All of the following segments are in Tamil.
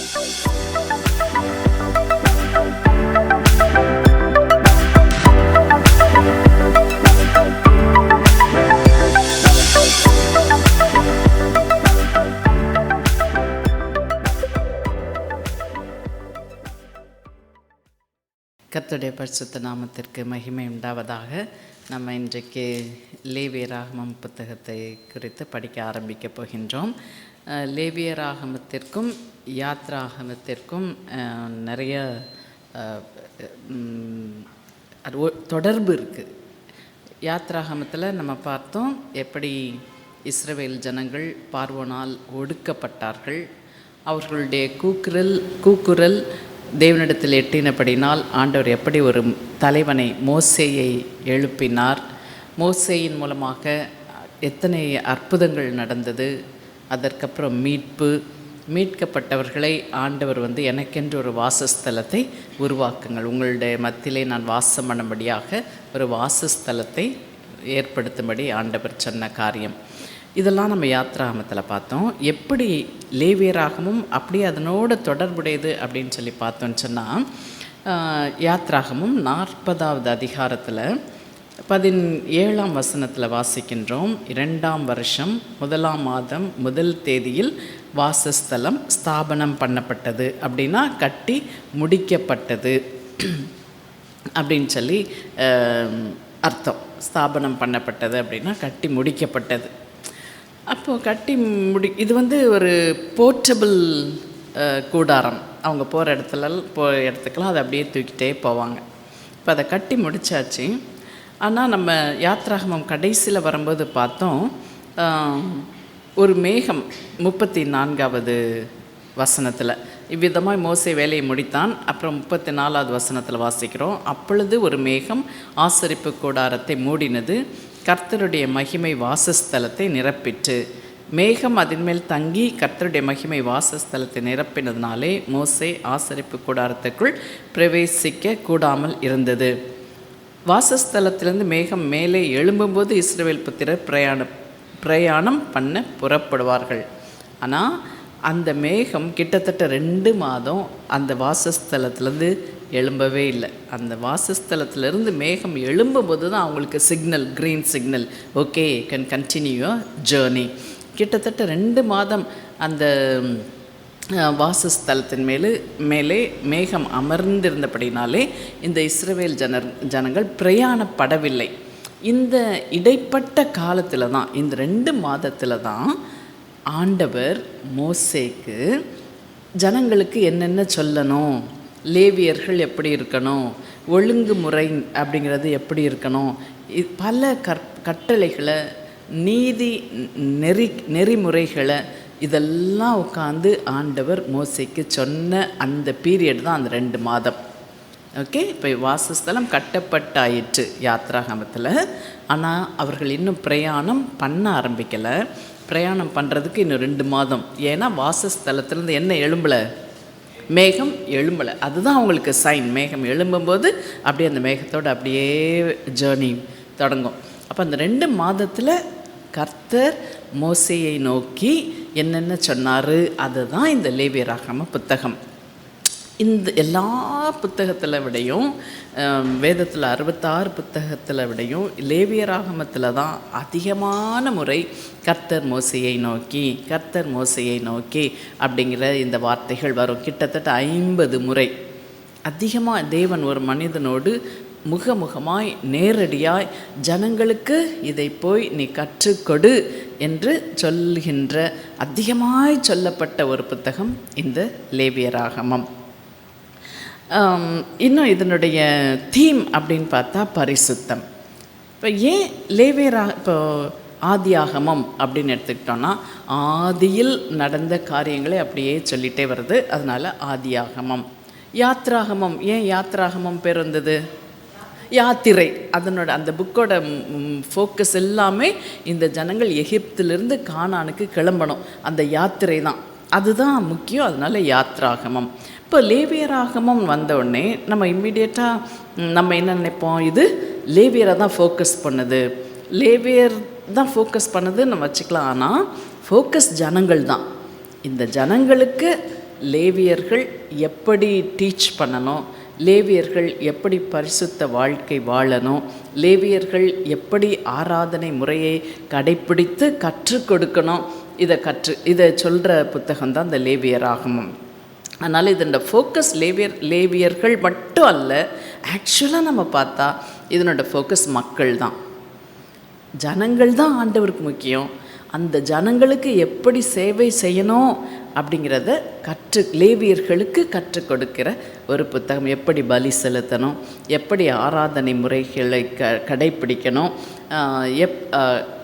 கர்த்தருடைய பரிசுத்த நாமத்திற்கு மகிமை உண்டாவதாக. நம்ம இன்றைக்கு லேவியராகமம் புத்தகத்தை குறித்து படிக்க ஆரம்பிக்க போகின்றோம். லேவியராகமத்திற்கும் யாத்ராகமத்திற்கும் நிறைய தொடர்பு இருக்குது. யாத்ராகமத்தில் நம்ம பார்த்தோம் எப்படி இஸ்ரவேல் ஜனங்கள் பார்வோனால் ஒடுக்கப்பட்டார்கள். அவர்களுடைய கூக்குரல் தேவனிடத்தில் எட்டினபடினால் ஆண்டவர் எப்படி ஒரு தலைவனை மோசேயை எழுப்பினார். மோசேயின் மூலமாக எத்தனை அற்புதங்கள் நடந்தது. அதற்கப்புறம் மீட்கப்பட்டவர்களை ஆண்டவர் எனக்கென்று ஒரு வாசஸ்தலத்தை உருவாக்குங்கள், உங்களுடைய மத்தியிலே நான் வாசம் பண்ணும்படியாக ஒரு வாசஸ்தலத்தை ஏற்படுத்தும்படி ஆண்டவர் சொன்ன காரியம். இதெல்லாம் நம்ம யாத்ராகமத்தில் பார்த்தோம். எப்படி லேவியராகமும் அப்படியே அதனோட தொடர்புடையது அப்படின்னு சொல்லி பார்த்தோன்னு சொன்னால், யாத்ராகமும் 40வது அதிகாரத்தில் 17ஆம் வசனத்தில் வாசிக்கின்றோம். 2ஆம் வருஷம் 1ஆம் மாதம் 1 தேதியில் வாசஸ்தலம் ஸ்தாபனம் பண்ணப்பட்டது. அப்படின்னா கட்டி முடிக்கப்பட்டது அப்படின்னு சொல்லி அர்த்தம். ஸ்தாபனம் பண்ணப்பட்டது அப்படின்னா கட்டி முடிக்கப்பட்டது. அப்போது கட்டி இது ஒரு போர்ட்டபிள் கூடாரம். அவங்க போகிற இடத்துக்கெல்லாம் அதை அப்படியே தூக்கிட்டே போவாங்க. இப்போ அதை கட்டி முடித்தாச்சு. ஆனால் நம்ம யாத்ராகமம் கடைசியில் வரும்போது பார்த்தோம், ஒரு மேகம் 34வது வசனத்தில் இவ்விதமாக மோசே வேலையை முடித்தான். அப்புறம் 34வது வசனத்தில் வாசிக்கிறோம், அப்பொழுது ஒரு மேகம் ஆசரிப்பு கூடாரத்தை மூடினது, கர்த்தருடைய மகிமை வாசஸ்தலத்தை நிரப்பிற்று. மேகம் அதன் மேல் தங்கி கர்த்தருடைய மகிமை வாசஸ்தலத்தை நிரப்பினதுனாலே மோசே ஆசரிப்பு கூடாரத்துக்குள் பிரவேசிக்க கூடாமல் இருந்தது. வாசஸ்தலத்திலிருந்து மேகம் மேலே எழும்பும்போது இஸ்ரவேல் புத்திரர் பிரயாணம் பண்ண புறப்படுவார்கள். ஆனால் அந்த மேகம் கிட்டத்தட்ட 2 மாதம் அந்த வாசஸ்தலத்திலேருந்து எழும்பவே இல்லை. அந்த வாசஸ்தலத்திலிருந்து மேகம் எழும்பும்போது தான் அவங்களுக்கு signal, green signal, okay can continue your journey. கிட்டத்தட்ட 2 மாதம் அந்த வாசஸ்தலத்தின் மேலே மேகம் அமர்ந்திருந்தபடினாலே இந்த இஸ்ரவேல் ஜனங்கள் பிரயாணப்படவில்லை. இந்த இடைப்பட்ட காலத்தில் தான், இந்த 2 மாதத்தில் தான் ஆண்டவர் மோசேக்கு ஜனங்களுக்கு என்னென்ன சொல்லணும், லேவியர்கள் எப்படி இருக்கணும், ஒழுங்குமுறை அப்படிங்கிறது எப்படி இருக்கணும், பல கட்டளைகளை, நீதி நெறிமுறைகளை இதெல்லாம் உட்காந்து ஆண்டவர் மோசேக்கு சொன்ன அந்த பீரியட் தான் அந்த 2 மாதம். ஓகே, இப்போ வாசஸ்தலம் கட்டப்பட்டாயிற்று யாத்ராகமத்தில். ஆனால் அவர்கள் இன்னும் பிரயாணம் பண்ண ஆரம்பிக்கலை. பிரயாணம் பண்ணுறதுக்கு இன்னும் 2 மாதம். ஏன்னா வாசஸ்தலத்திலேருந்து என்ன எழும்பலை, மேகம் எழும்பலை. அதுதான் அவங்களுக்கு சைன். மேகம் எழும்பும்போது அப்படியே அந்த மேகத்தோடு அப்படியே ஜேர்னி தொடங்கும். அப்போ அந்த 2 மாதத்தில் கர்த்தர் மோசேயை நோக்கி என்னென்ன சொன்னார், அதுதான் இந்த லேவியராகம புத்தகம். இந்த எல்லா புத்தகத்தில் விடையும், வேதத்தில் 66 புத்தகத்தில் விடையும் லேவியராகமத்தில் தான் அதிகமான முறை கர்த்தர் மோசேயை நோக்கி அப்படிங்கிற இந்த வார்த்தைகள் வரும். கிட்டத்தட்ட 50 முறை அதிகமாக தேவன் ஒரு மனிதனோடு முகமுகமாய் நேரடியாய் ஜனங்களுக்கு இதை போய் நீ கற்றுக்கொடு என்று சொல்கின்ற அதிகமாய் சொல்லப்பட்ட ஒரு புத்தகம் இந்த லேவியராகமம். இன்னும் இதனுடைய தீம் அப்படின்னு பார்த்தா பரிசுத்தம். இப்போ ஏன் இப்போ ஆதியாகமம் அப்படின்னு எடுத்துக்கிட்டோன்னா ஆதியில் நடந்த காரியங்களை அப்படியே சொல்லிகிட்டே வருது, அதனால் ஆதியாகமம். யாத்ராகமம், ஏன் யாத்ராகமம் பேர் வந்தது? யாத்திரை. அதனோட அந்த புக்கோட ஃபோக்கஸ் எல்லாமே இந்த ஜனங்கள் எகிப்திலிருந்து கானானுக்கு கிளம்பணும், அந்த யாத்திரை தான், அதுதான் முக்கியம். அதனால் யாத்ராகமம். இப்போ லேவியராகமம் வந்தவுடனே நம்ம இம்மிடியேட்டாக நம்ம என்ன நினைப்போம், இது லேவியரை தான் ஃபோக்கஸ் பண்ணுது, லேவியர் தான் ஃபோக்கஸ் பண்ணுது நம்ம வச்சுக்கலாம். ஆனால் ஃபோக்கஸ் ஜனங்கள் தான். இந்த ஜனங்களுக்கு லேவியர்கள் எப்படி டீச் பண்ணணும், லேவியர்கள் எப்படி பரிசுத்த வாழ்க்கை வாழணும், லேவியர்கள் எப்படி ஆராதனை முறையை கடைப்பிடித்து கற்றுக் கொடுக்கணும், இதை சொல்கிற புத்தகம்தான் இந்த லேவியராகமம். அதனால் இதோட ஃபோக்கஸ் லேவியர்கள் மட்டும் அல்ல. ஆக்சுவலாக நம்ம பார்த்தா இதனோட ஃபோக்கஸ் மக்கள் தான், ஜனங்கள் தான் ஆண்டவருக்கு முக்கியம். அந்த ஜனங்களுக்கு எப்படி சேவை செய்யணும் அப்படிங்கிறத லேவியர்களுக்கு கற்றுக் கொடுக்கிற ஒரு புத்தகம். எப்படி பலி செலுத்தணும், எப்படி ஆராதனை முறைகளை கடைப்பிடிக்கணும்,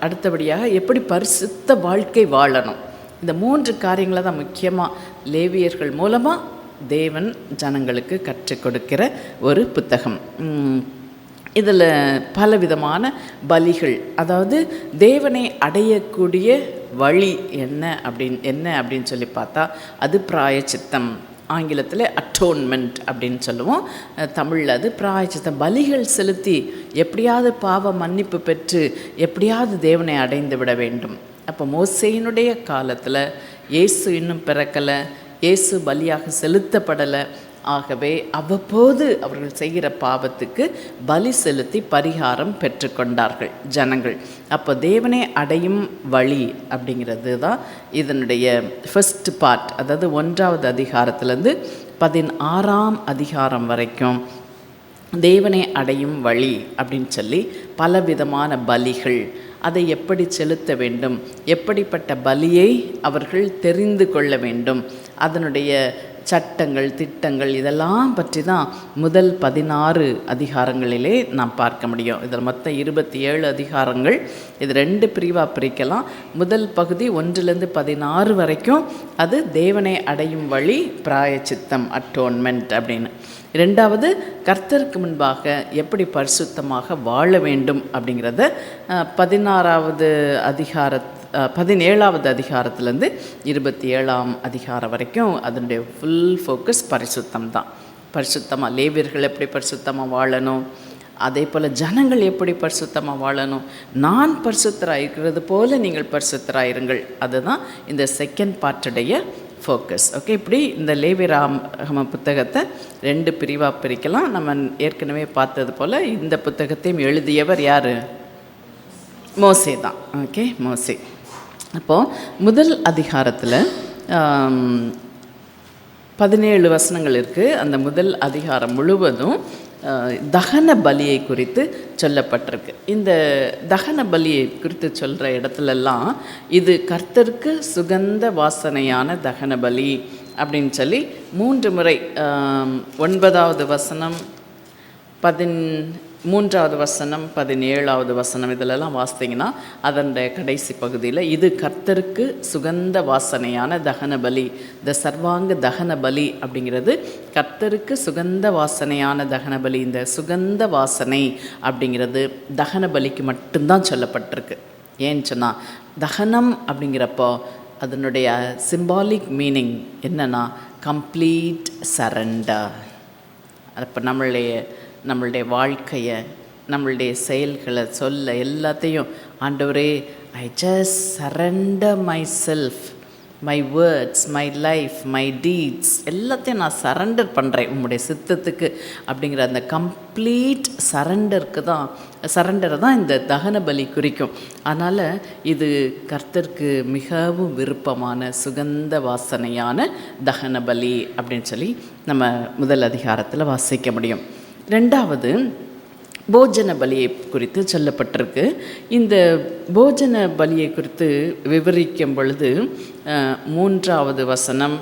அடுத்தபடியாக எப்படி பரிசுத்த வாழ்க்கை வாழணும், இந்த 3 காரியங்களை தான் முக்கியமாக லேவியர்கள் மூலமாக தேவன் ஜனங்களுக்கு கற்றுக் கொடுக்கிற ஒரு புத்தகம். இதில் பலவிதமான பலிகள், அதாவது தேவனை அடையக்கூடிய வழி என்ன அப்படின்னு சொல்லி பார்த்தா அது பிராயச்சித்தம். ஆங்கிலத்தில் அட்டோன்மெண்ட் அப்படின்னு சொல்லுவோம், தமிழில் அது பிராயச்சித்தம். பலிகள் செலுத்தி எப்படியாவது பாவ மன்னிப்பு பெற்று எப்படியாவது தேவனை அடைந்து விட வேண்டும். அப்போ மோசேயினுடைய காலத்தில் இயேசு இன்னும் பிறக்கலை, இயேசு பலியாக செலுத்தப்படலை. ஆகவே அவ்வப்போது அவர்கள் செய்கிற பாவத்துக்கு பலி செலுத்தி பரிகாரம் பெற்றுக்கொண்டார்கள் ஜனங்கள். அப்போ தேவனை அடையும் வழி அப்படிங்கிறது தான் இதனுடைய ஃபர்ஸ்ட் பார்ட். அதாவது 1ஆவது அதிகாரத்திலேருந்து 16ஆம் அதிகாரம் வரைக்கும் தேவனை அடையும் வழி அப்படின்னு சொல்லி பலவிதமான பலிகள், அதை எப்படி செலுத்த வேண்டும், எப்படிப்பட்ட பலியை அவர்கள் தெரிந்து கொள்ள வேண்டும், அதனுடைய சட்டங்கள் திட்டங்கள் இதெல்லாம் பற்றி தான் முதல் 16 அதிகாரங்களிலே நாம் பார்க்க முடியும். இதில் மொத்தம் 27 அதிகாரங்கள். இது 2 பிரிவாக பிரிக்கலாம். முதல் பகுதி 1லேருந்து 16 வரைக்கும் அது தேவனை அடையும் வழி, பிராயச்சித்தம், அட்டோன்மெண்ட் அப்படின்னு. 2வது கர்த்தருக்கு முன்பாக எப்படி பரிசுத்தமாக வாழ வேண்டும் அப்படிங்கிறத 17வது அதிகாரத்துலேருந்து 27ஆம் அதிகாரம் வரைக்கும் அதனுடைய ஃபுல் ஃபோக்கஸ் பரிசுத்தம் தான். பரிசுத்தமாக லேவியர்கள் எப்படி பரிசுத்தமாக வாழணும், அதே போல் ஜனங்கள் எப்படி பரிசுத்தமாக வாழணும், நான் பரிசுத்தராயிருக்கிறது போல நீங்கள் பரிசுத்தராயிருங்கள். அதுதான் இந்த செகண்ட் பார்ட்டுடைய ஃபோக்கஸ். ஓகே, இப்படி இந்த லேவியராகம புத்தகத்தை 2 பிரிவாக பிரிக்கலாம். நம்ம ஏற்கனவே பார்த்தது போல் இந்த புத்தகத்தையும் எழுதியவர் யார்? மோசே தான். ஓகே, மோசே. அப்போது முதல் அதிகாரத்தில் 17 வசனங்கள் இருக்குது. அந்த முதல் அதிகாரம் முழுவதும் தகன பலியை குறித்து சொல்லப்பட்டிருக்கு. இந்த தகன பலியை குறித்து சொல்கிற இடத்துலலாம் இது கர்த்தருக்கு சுகந்த வாசனையான தகன பலி அப்படின்னு சொல்லி 3 முறை 9வது வசனம், 13வது வசனம், 17வது வசனம் இதிலெல்லாம் வாசித்தீங்கன்னா அதனுடைய கடைசி பகுதியில் இது கர்த்தருக்கு சுகந்த வாசனையான தகன பலி, இந்த சர்வாங்க தகன பலி அப்படிங்கிறது கர்த்தருக்கு சுகந்த வாசனையான தகன பலி. இந்த சுகந்த வாசனை அப்படிங்கிறது தகன பலிக்கு மட்டும்தான் சொல்லப்பட்டிருக்கு. ஏன்னு சொன்னால் தகனம் அப்படிங்கிறப்போ அதனுடைய சிம்பாலிக் மீனிங் என்னென்னா கம்ப்ளீட் சரண்டர். அப்போ நம்மளுடைய வாழ்க்கையை, நம்மளுடைய செயல்களை, சொல்ல எல்லாத்தையும் ஆண்டவரே, I just surrender my self, my words, my life, my deeds எல்லாத்தையும் நான் சரண்டர் பண்ணுறேன் உங்களுடைய சித்தத்துக்கு அப்படிங்கிற அந்த கம்ப்ளீட் சரண்டரை தான் இந்த தகன பலி குறிக்கும். அதனால் இது கர்த்தருக்கு மிகவும் விருப்பமான சுகந்த வாசனையான தகன பலி அப்படின்னு சொல்லி நம்ம முதல் அதிகாரத்தில் வாசிக்க முடியும். 2வது போஜன பலியை குறித்து சொல்லப்பட்டிருக்கு. இந்த போஜன பலியை குறித்து விவரிக்கும் பொழுது 3வது வசனம்,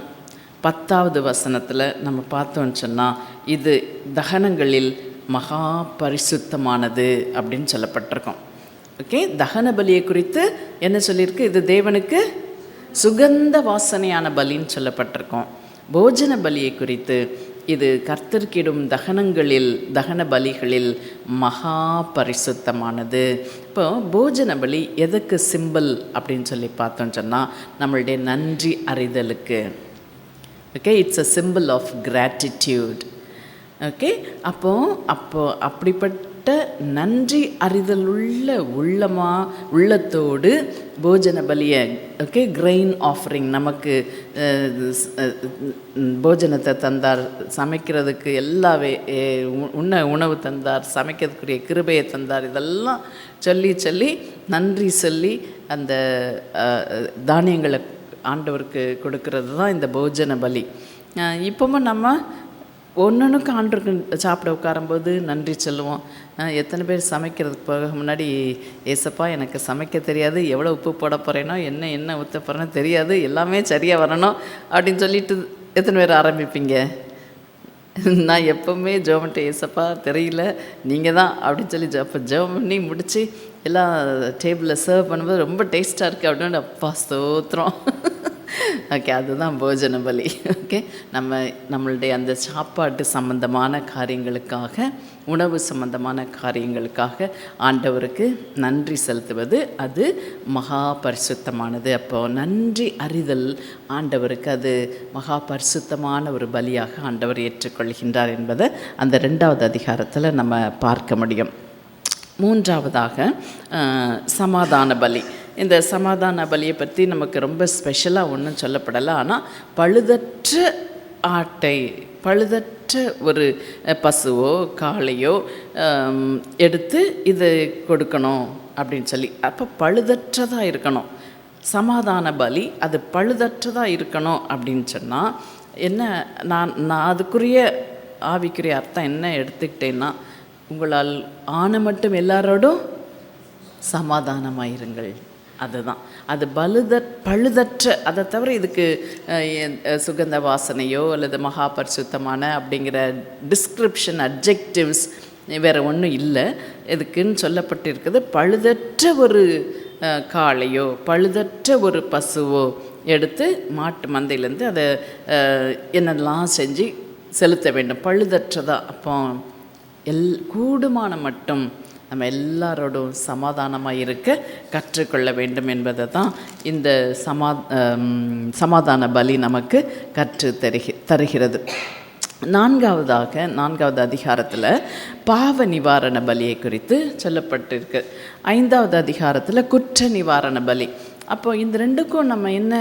10வது வசனத்தில் நம்ம பார்த்தோன்னு சொன்னால் இது தகனங்களில் மகா பரிசுத்தமானது அப்படின்னு சொல்லப்பட்டிருக்கோம். ஓகே, தகன பலியை குறித்து என்ன சொல்லியிருக்கு? இது தேவனுக்கு சுகந்த வாசனையான பலின்னு சொல்லப்பட்டிருக்கோம். போஜன பலியை குறித்து இது கர்த்தர்க்கிடும் தகன பலிகளில் மகா பரிசுத்தமானது. இப்போ போஜன பலி எதுக்கு சிம்பிள் அப்படின்னு சொல்லி பார்த்தோன்னு சொன்னால் நம்மளுடைய நன்றி அறிதலுக்கு. Okay, it's a simple of gratitude. Okay, அப்போ அப்படிப்பட்ட நன்றி அறிதலுள்ள உள்ளத்தோடு போஜன பலியை, ஓகே, கிரெயின் ஆஃபரிங், நமக்கு போஜனத்தை தந்தார், சமைக்கிறதுக்கு எல்லா உணவு தந்தார், சமைக்கிறதுக்குரிய கிருபையை தந்தார், இதெல்லாம் சொல்லி நன்றி சொல்லி அந்த தானியங்களை ஆண்டவருக்கு கொடுக்கறது தான் இந்த போஜன பலி. இப்போவும் நம்ம ஒன்றுக்கு ஆண்டவருக்கு சாப்பிட உட்காரும்போது நன்றி சொல்லுவோம். எத்தனை பேர் சமைக்கிறதுக்கு போக முன்னாடி, ஏசப்பா எனக்கு சமைக்க தெரியாது, எவ்வளோ உப்பு போட போகிறேனோ, என்ன ஊற்ற போகிறேனோ தெரியாது, எல்லாமே சரியாக வரணும் அப்படின்னு சொல்லிட்டு எத்தனை பேர் ஆரம்பிப்பீங்க? நான் எப்போவுமே ஜெபம் ஏசப்பா தெரியல, நீங்கள் தான் அப்படின்னு சொல்லி அப்போ ஜெபம் பண்ணி முடித்து எல்லாம் டேபிளில் சர்வ் பண்ணும்போது ரொம்ப டேஸ்ட்டாக இருக்குது அப்படின்னு அப்பா ஸ்தோத்திரம். ஓகே, அதுதான் போஜன பலி. ஓகே, நம்மளுடைய அந்த சாப்பாட்டு சம்பந்தமான காரியங்களுக்காக, உணவு சம்பந்தமான காரியங்களுக்காக ஆண்டவருக்கு நன்றி செலுத்துவது அது மகா பரிசுத்தமானது. அப்போது நன்றி அறிதல் ஆண்டவருக்கு அது மகா பரிசுத்தமான ஒரு பலியாக ஆண்டவர் ஏற்றுக்கொள்கின்றார் என்பதை அந்த 2வது அதிகாரத்தில் நம்ம பார்க்க முடியும். 3வதாக சமாதான பலி. இந்த சமாதான பலியை பற்றி நமக்கு ரொம்ப ஸ்பெஷலாக ஒன்றும் சொல்லப்படலை. ஆனால் பழுதற்ற ஆட்டை, பழுதற்ற ஒரு பசுவோ காளையோ எடுத்து இது கொடுக்கணும் அப்படின்னு சொல்லி, அப்போ பழுதற்றதாக இருக்கணும் சமாதான பலி, அது பழுதற்றதாக இருக்கணும் அப்படின்னு சொன்னால் என்ன, நான் அதுக்குரிய ஆவிக்குரிய அர்த்தம் என்ன எடுத்துக்கிட்டேன்னா, உங்களால் ஆன மட்டும் எல்லாரோடும் சமாதானமாயிருங்கள், அதுதான். அது பழுதற்ற, அதை தவிர இதுக்கு சுகந்த வாசனையோ அல்லது மகா பரிசுத்தமான அப்படிங்கிற டிஸ்கிரிப்ஷன், அட்ஜெக்டிவ்ஸ் வேறு ஒன்றும் இல்லை. இதுக்குன்னு சொல்லப்பட்டிருக்குது, பழுதற்ற ஒரு காளையோ பழுதற்ற ஒரு பசுவோ எடுத்து மாட்டு மந்தையிலேருந்து அதை என்னெல்லாம் செஞ்சு செலுத்த வேண்டும், பழுதற்றதாக. அப்போ கூடுமான மட்டும் நம்ம எல்லாரோடும் சமாதானமாக இருக்க கற்றுக்கொள்ள வேண்டும் என்பதை தான் இந்த சமாதான பலி நமக்கு கற்று தருகிறது. 4வது அதிகாரத்தில் பாவ நிவாரண பலியை குறித்து சொல்லப்பட்டிருக்கு. 5வது அதிகாரத்தில் குற்ற நிவாரண பலி. அப்போ இந்த ரெண்டுக்கும் நம்ம என்ன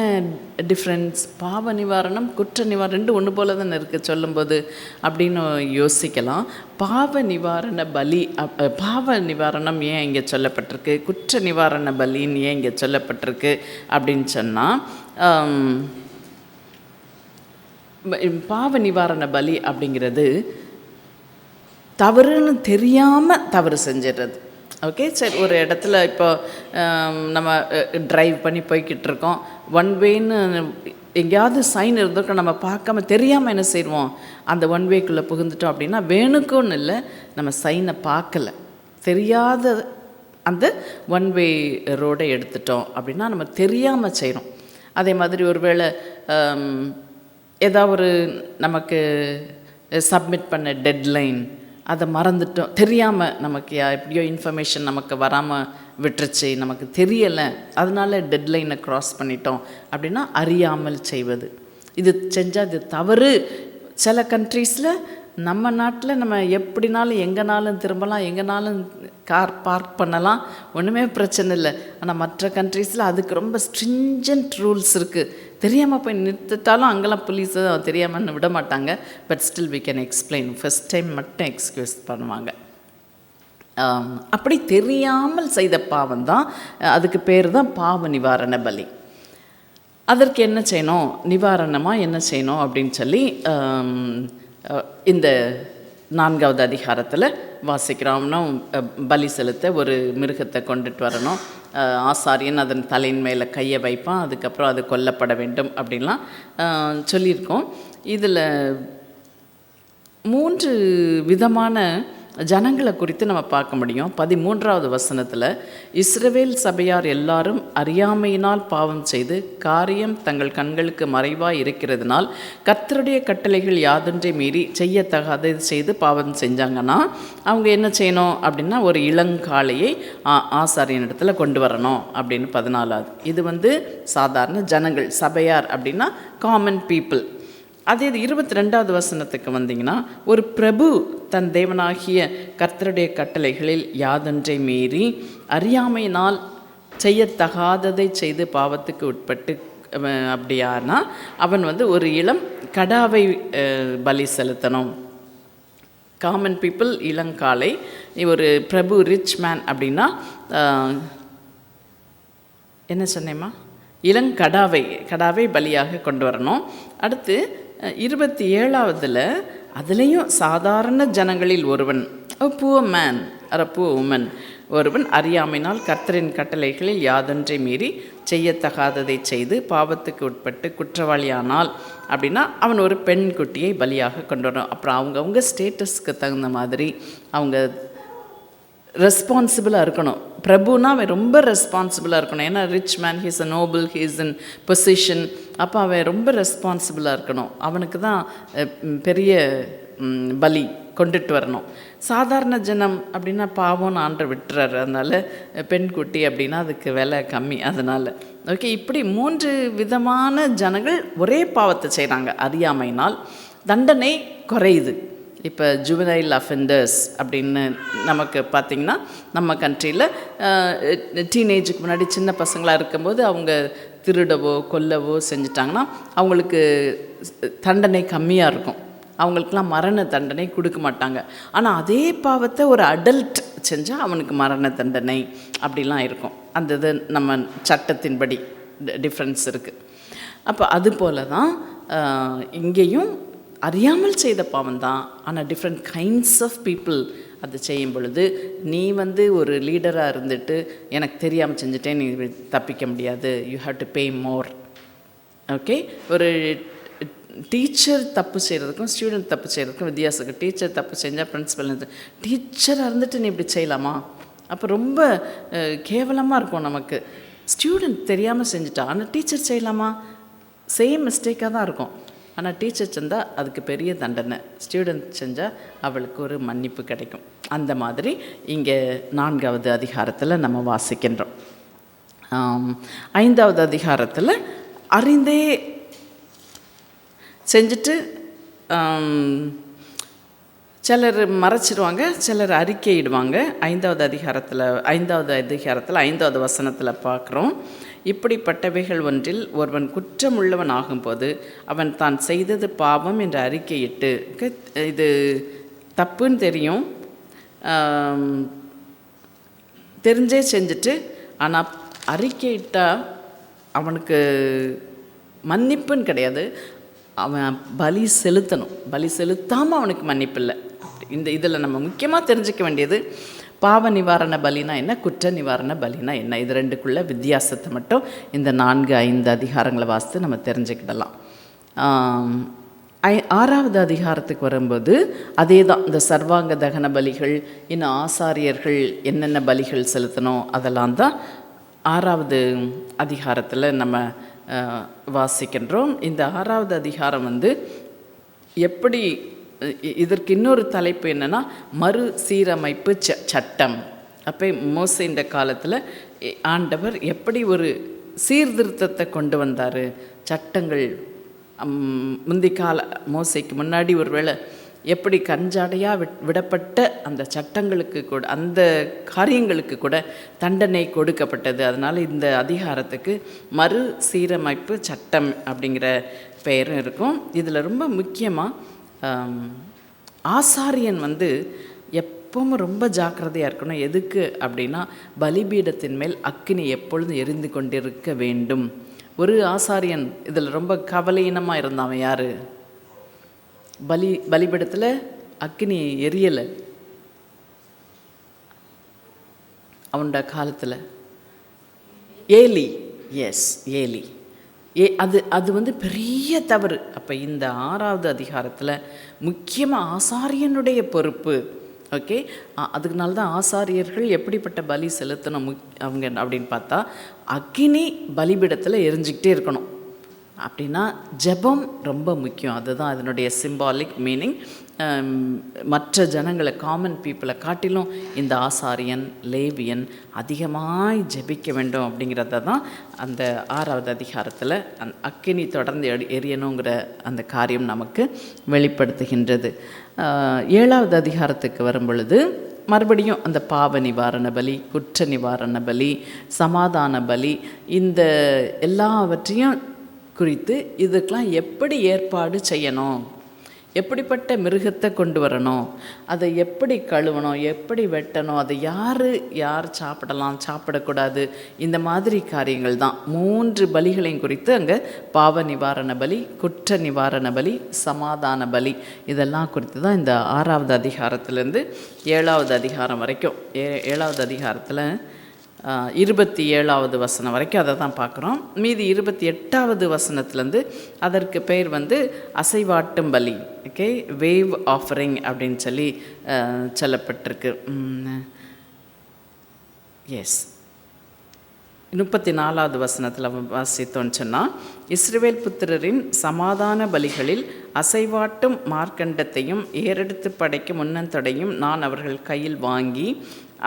டிஃப்ரென்ஸ்? பாவ நிவாரணம், குற்ற நிவாரணம் ரெண்டு ஒன்று போல தானே இருக்குது சொல்லும்போது அப்படின்னு யோசிக்கலாம். பாவ நிவாரண பலி, பாவ நிவாரணம் ஏன் இங்கே சொல்லப்பட்டிருக்கு, குற்ற நிவாரண பலின்னு ஏன் இங்கே சொல்லப்பட்டிருக்கு அப்படின்னு சொன்னால், பாவ நிவாரண பலி அப்படிங்கிறது தவறுன்னு தெரியாமல் தவறு செஞ்சிடுறது. ஓகே, சரி, ஒரு இடத்துல இப்போ நம்ம ட்ரைவ் பண்ணி போய்கிட்டு இருக்கோம், ஒன் வேன்னு எங்கேயாவது சைன் இருந்திருக்கோம், நம்ம பார்க்காம தெரியாமல் என்ன செய்வோம், அந்த ஒன் வேக்குள்ளே புகுந்துட்டோம் அப்படின்னா, வேணுக்குன்னு இல்லை, நம்ம சைனை பார்க்கல, தெரியாத அந்த ஒன் வே ரோடை எடுத்துட்டோம் அப்படின்னா நம்ம தெரியாமல் செய்கிறோம். அதே மாதிரி ஒருவேளை ஏதாவது ஒரு நமக்கு சப்மிட் பண்ண டெட்லைன் அதை மறந்துட்டோம், தெரியாமல் நமக்கு எப்படியோ இன்ஃபர்மேஷன் நமக்கு வராமல் விட்டுருச்சு, நமக்கு தெரியலை, அதனால டெட்லைனை க்ராஸ் பண்ணிட்டோம் அப்படின்னா அறியாமல் செய்வது. இது செஞ்சால் இது தவறு. சில கண்ட்ரீஸில், நம்ம நாட்டில் நம்ம எப்படினாலும் எங்கேனாலும் திரும்பலாம், எங்கேனாலும் கார் பார்க் பண்ணலாம், ஒன்றுமே பிரச்சனை இல்லை. ஆனால் மற்ற கண்ட்ரீஸில் அதுக்கு ரொம்ப ஸ்ட்ரிஞ்சன்ட் ரூல்ஸ் இருக்குது. தெரியாமல் போய் நிறுத்திட்டாலும் அங்கெல்லாம் போலீஸு தெரியாமல்னு விட மாட்டாங்க. But still we can explain, first time மட்டும் எக்ஸ்கியூஸ் பண்ணுவாங்க. அப்படி தெரியாமல் செய்த பாவம் தான், அதுக்கு பேர் தான் பாவ நிவாரண பலி. அதற்கு என்ன செய்யணும், நிவாரணமாக என்ன செய்யணும் அப்படின்னு சொல்லி இந்த 4வது அதிகாரத்தில் வாசிக்கிறோம்னா, பலி செலுத்த ஒரு மிருகத்தை கொண்டுட்டு வரணும், ஆசாரியன் அதன் தலையின் மேலே கையை வைப்பான், அதுக்கப்புறம் அது கொல்லப்பட வேண்டும் அப்படின்லாம் சொல்லியிருக்கோம். இதில் 3 விதமான ஜனங்களை குறித்து நம்ம பார்க்க முடியும். 13வது வசனத்தில், இஸ்ரவேல் சபையார் எல்லாரும் அறியாமையினால் பாவம் செய்து காரியம் தங்கள் கண்களுக்கு மறைவாய் இருக்கிறதுனால் கர்த்தருடைய கட்டளைகள் யாதொன்றை மீறி செய்யத்தகாத செய்து பாவம் செஞ்சாங்கன்னா அவங்க என்ன செய்யணும் அப்படின்னா, ஒரு இளங்காளையை ஆசாரியனிடத்தில் கொண்டு வரணும் அப்படின்னு 14வது. இது சாதாரண ஜனங்கள், சபையார் அப்படின்னா காமன் பீப்புள். அதே 22வது வசனத்துக்கு வந்தீங்கன்னா, ஒரு பிரபு தன் தேவனாகிய கர்த்தருடைய கட்டளைகளில் யாதொன்றை மீறி அறியாமையினால் செய்யத்தகாததை செய்து பாவத்துக்கு உட்பட்டு அப்படியானா அவன் ஒரு இளம் கடாவை பலி செலுத்தணும். காமன் பீப்புள் இளங்காலை, ஒரு பிரபு ரிச் மேன் அப்படின்னா என்ன சொன்னேம்மா, கடாவை பலியாக கொண்டு வரணும். அடுத்து 27வதில் அதுலேயும் சாதாரண ஜனங்களில் ஒருவன், poor man or poor woman, ஒருவன் அறியாமையினால் கர்த்தரின் கட்டளைகளில் யாதொன்றை மீறி செய்யத்தகாததை செய்து பாவத்துக்கு உட்பட்டு குற்றவாளியானால் அப்படின்னா அவன் ஒரு பெண் குட்டியை பலியாக கொண்டு வரணும். அப்புறம் அவங்கவுங்க ஸ்டேட்டஸ்க்கு தகுந்த மாதிரி அவங்க ரெஸ்பான்சிபிளாக இருக்கணும். பிரபுனா அவன் ரொம்ப ரெஸ்பான்சிபிளாக இருக்கணும். ஏன்னா rich man, he's a Nobel, he's in position. அப்போ அவன் ரொம்ப ரெஸ்பான்சிபிளாக இருக்கணும். அவனுக்கு தான் பெரிய பலி கொண்டுட்டு வரணும். சாதாரண ஜனம் அப்படின்னா பாவம்னு ஆண்டவர் விட்டுறாரு. அதனால் பெண்குட்டி அப்படின்னா அதுக்கு விலை கம்மி. அதனால் ஓகே, இப்படி 3 விதமான ஜனங்கள் ஒரே பாவத்தை செய்கிறாங்க. அறியாமையினால் தண்டனை குறையுது. இப்போ ஜுவனைல் அஃபெண்டர்ஸ் அப்படின்னு நமக்கு பார்த்திங்கன்னா நம்ம கண்ட்ரியில் டீனேஜுக்கு முன்னாடி சின்ன பசங்களாக இருக்கும்போது அவங்க திருடவோ கொல்லவோ செஞ்சிட்டாங்கன்னா அவங்களுக்கு தண்டனை கம்மியாக இருக்கும். அவங்களுக்கெல்லாம் மரண தண்டனை கொடுக்க மாட்டாங்க. ஆனால் அதே பாவத்தை ஒரு அடல்ட் செஞ்சால் அவனுக்கு மரண தண்டனை அப்படிலாம் இருக்கும். அந்த இது நம்ம சட்டத்தின்படி டிஃப்ரென்ஸ் இருக்குது. அப்போ அதுபோல தான் இங்கேயும் அறியாமல் செய்த பாவம் தான். ஆனால் டிஃப்ரெண்ட் கைண்ட்ஸ் ஆஃப் பீப்புள் அது செய்யும் பொழுது நீ ஒரு லீடராக இருந்துட்டு எனக்கு தெரியாமல் செஞ்சுட்டேன் நீ தப்பிக்க முடியாது. You have to pay more. Okay, ஒரு டீச்சர் தப்பு செய்கிறதுக்கும் ஸ்டூடெண்ட் தப்பு செய்கிறதுக்கும் வித்தியாசம். டீச்சர் தப்பு செஞ்சால் பிரின்ஸிபல் டீச்சராக இருந்துட்டு நீ இப்படி செய்யலாமா? அப்போ ரொம்ப கேவலமாக இருக்கும் நமக்கு. ஸ்டூடெண்ட் தெரியாமல் செஞ்சுட்டா, ஆனால் டீச்சர் செய்யலாமா? சேம் மிஸ்டேக்காக தான் இருக்கும். ஆனால் டீச்சர் செஞ்சால் அதுக்கு பெரிய தண்டனை, ஸ்டூடெண்ட் செஞ்சால் அவளுக்கு ஒரு மன்னிப்பு கிடைக்கும். அந்த மாதிரி இங்கே 4வது அதிகாரத்தில் நம்ம வாசிக்கின்றோம். 5வது அதிகாரத்தில் அறிந்தே செஞ்சுட்டு சிலர் மறைச்சிடுவாங்க, சிலர் அறிக்கையிடுவாங்க. 5வது அதிகாரத்தில் 5வது வசனத்தில் பார்க்குறோம். இப்படிப்பட்டவைகள் ஒன்றில் ஒருவன் குற்றமுள்ளவன் ஆகும்போது அவன் தான் செய்தது பாவம் என்று அறிக்கையிட்டு, இது தப்புன்னு தெரியும், தெரிஞ்சே செஞ்சுட்டு ஆனால் அறிக்கையிட்டால் அவனுக்கு மன்னிப்புன்னு கிடையாது, அவன் பலி செலுத்தணும். பலி செலுத்தாமல் அவனுக்கு மன்னிப்பு இல்லை. இதில் நம்ம முக்கியமாக தெரிஞ்சிக்க வேண்டியது பாவ நிவாரண பலினா என்ன, குற்ற நிவாரண பலினா என்ன, இது ரெண்டுக்குள்ள வித்தியாசத்தை மட்டும் இந்த 4-5 அதிகாரங்களை வாசித்து நம்ம தெரிஞ்சுக்கிடலாம். 6வது அதிகாரத்துக்கு வரும்போது அதே தான், இந்த சர்வாங்க தகன பலிகள், இன்னும் ஆசாரியர்கள் என்னென்ன பலிகள் செலுத்தணும் அதெல்லாம் தான் 6வது அதிகாரத்தில் நம்ம வாசிக்கின்றோம். இந்த 6வது அதிகாரம் எப்படி, இதற்கு இன்னொரு தலைப்பு என்னென்னா மறுசீரமைப்பு சட்டம். அப்போ மோசே இந்த காலத்தில் ஆண்டவர் எப்படி ஒரு சீர்திருத்தத்தை கொண்டு வந்தார். சட்டங்கள் முந்தி கால மோசைக்கு முன்னாடி ஒருவேளை எப்படி கஞ்சாடையாக விடப்பட்ட அந்த சட்டங்களுக்கு கூட, அந்த காரியங்களுக்கு கூட தண்டனை கொடுக்கப்பட்டது. அதனால் இந்த அதிகாரத்துக்கு மறுசீரமைப்பு சட்டம் அப்படிங்கிற பெயரும் இருக்கும். இதில் ரொம்ப முக்கியமாக ஆசாரியன் எப்பவும் ரொம்ப ஜாக்கிரதையாக இருக்கணும். எதுக்கு அப்படின்னா பலிபீடத்தின் மேல் அக்கினி எப்பொழுதும் எரிந்து கொண்டிருக்க வேண்டும். ஒரு ஆசாரியன் இதில் ரொம்ப கவலையினமாக இருந்தான். யார்? பலிபீடத்தில் அக்கினி எரியலை அவனோட காலத்தில். Eli, yes Eli. அது பெரிய தவறு. அப்போ இந்த 6வது அதிகாரத்தில் முக்கியமாக ஆசாரியனுடைய பொறுப்பு. ஓகே, அதுக்குனால தான் ஆசாரியர்கள் எப்படிப்பட்ட பலி செலுத்தணும் அவங்க அப்படின்னு பார்த்தா அக்கினி பலிபீடத்தில் எரிஞ்சிக்கிட்டே இருக்கணும். அப்படின்னா ஜெபம் ரொம்ப முக்கியம். அதுதான் அதனுடைய சிம்பாலிக் மீனிங். மற்ற ஜனங்களை, காமன் பீப்புளை காட்டிலும் இந்த ஆசாரியன், லேவியன் அதிகமாய் ஜெபிக்க வேண்டும் அப்படிங்கிறத தான் அந்த 6வது அதிகாரத்தில் அக்கினி தொடர்ந்து எரியணுங்கிற அந்த காரியம் நமக்கு வெளிப்படுத்துகின்றது. 7வது அதிகாரத்துக்கு வரும் பொழுது மறுபடியும் அந்த பாவ நிவாரண பலி, குற்ற நிவாரண பலி, சமாதான பலி, இந்த எல்லாவற்றையும் குறித்து இதுக்கெலாம் எப்படி ஏற்பாடு செய்யணும், எப்படிப்பட்ட மிருகத்தை கொண்டு வரணும், அதை எப்படி கழுவணும், எப்படி வெட்டணும், அதை யார் சாப்பிடலாம், சாப்பிடக்கூடாது, இந்த மாதிரி காரியங்கள் தான் 3 பலிகளையும் குறித்து அங்கே பாவ நிவாரண பலி, குற்ற நிவாரண பலி, சமாதான பலி, இதெல்லாம் குறித்து தான் இந்த 6வது அதிகாரத்திலேருந்து 7வது அதிகாரம் வரைக்கும். 7வது அதிகாரத்தில் 27வது வசனம் வரைக்கும் அதை தான் பார்க்குறோம். மீதி 28வது வசனத்துலேருந்து அதற்கு பெயர் அசைவாட்டும் பலி, ஓகே, வேவ் ஆஃபரிங் அப்படின்னு சொல்லி சொல்லப்பட்டிருக்கு. எஸ், 34வது வசனத்தில் வாசித்தோன்னு சொன்னால், இஸ்ரவேல் புத்திரரின் சமாதான பலிகளில் அசைவாட்டும் மார்க்கண்டத்தையும் ஏறெடுத்து படைக்கும் முன்னந்தொடையும் நான் அவர்கள் கையில் வாங்கி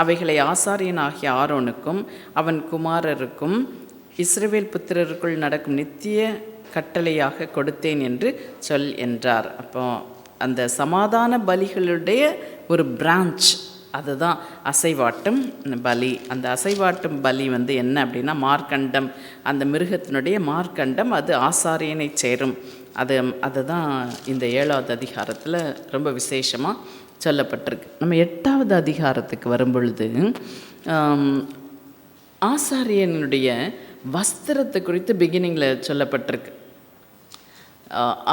அவைகளை ஆசாரியனாகிய ஆரோனுக்கும் அவன் குமாரருக்கும் இஸ்ரவேல் புத்திரருக்குள் நடக்கும் நித்திய கட்டளையாக கொடுத்தேன் என்று சொல் என்றார். அப்போ அந்த சமாதான பலிகளுடைய ஒரு பிரான்ச் அதுதான் அசைவாட்டும் பலி. அந்த அசைவாட்டும் பலி என்ன அப்படின்னா மார்க்கண்டம், அந்த மிருகத்தினுடைய மார்க்கண்டம் அது ஆசாரியனை சேரும். அதுதான் இந்த 7வது அதிகாரத்தில் ரொம்ப விசேஷமாக சொல்லப்பட்டிருக்கு. நம்ம 8வது அதிகாரத்துக்கு வரும்பொழுது ஆசாரியனுடைய வஸ்திரத்தை குறித்து பிகினிங்கில் சொல்லப்பட்டிருக்கு.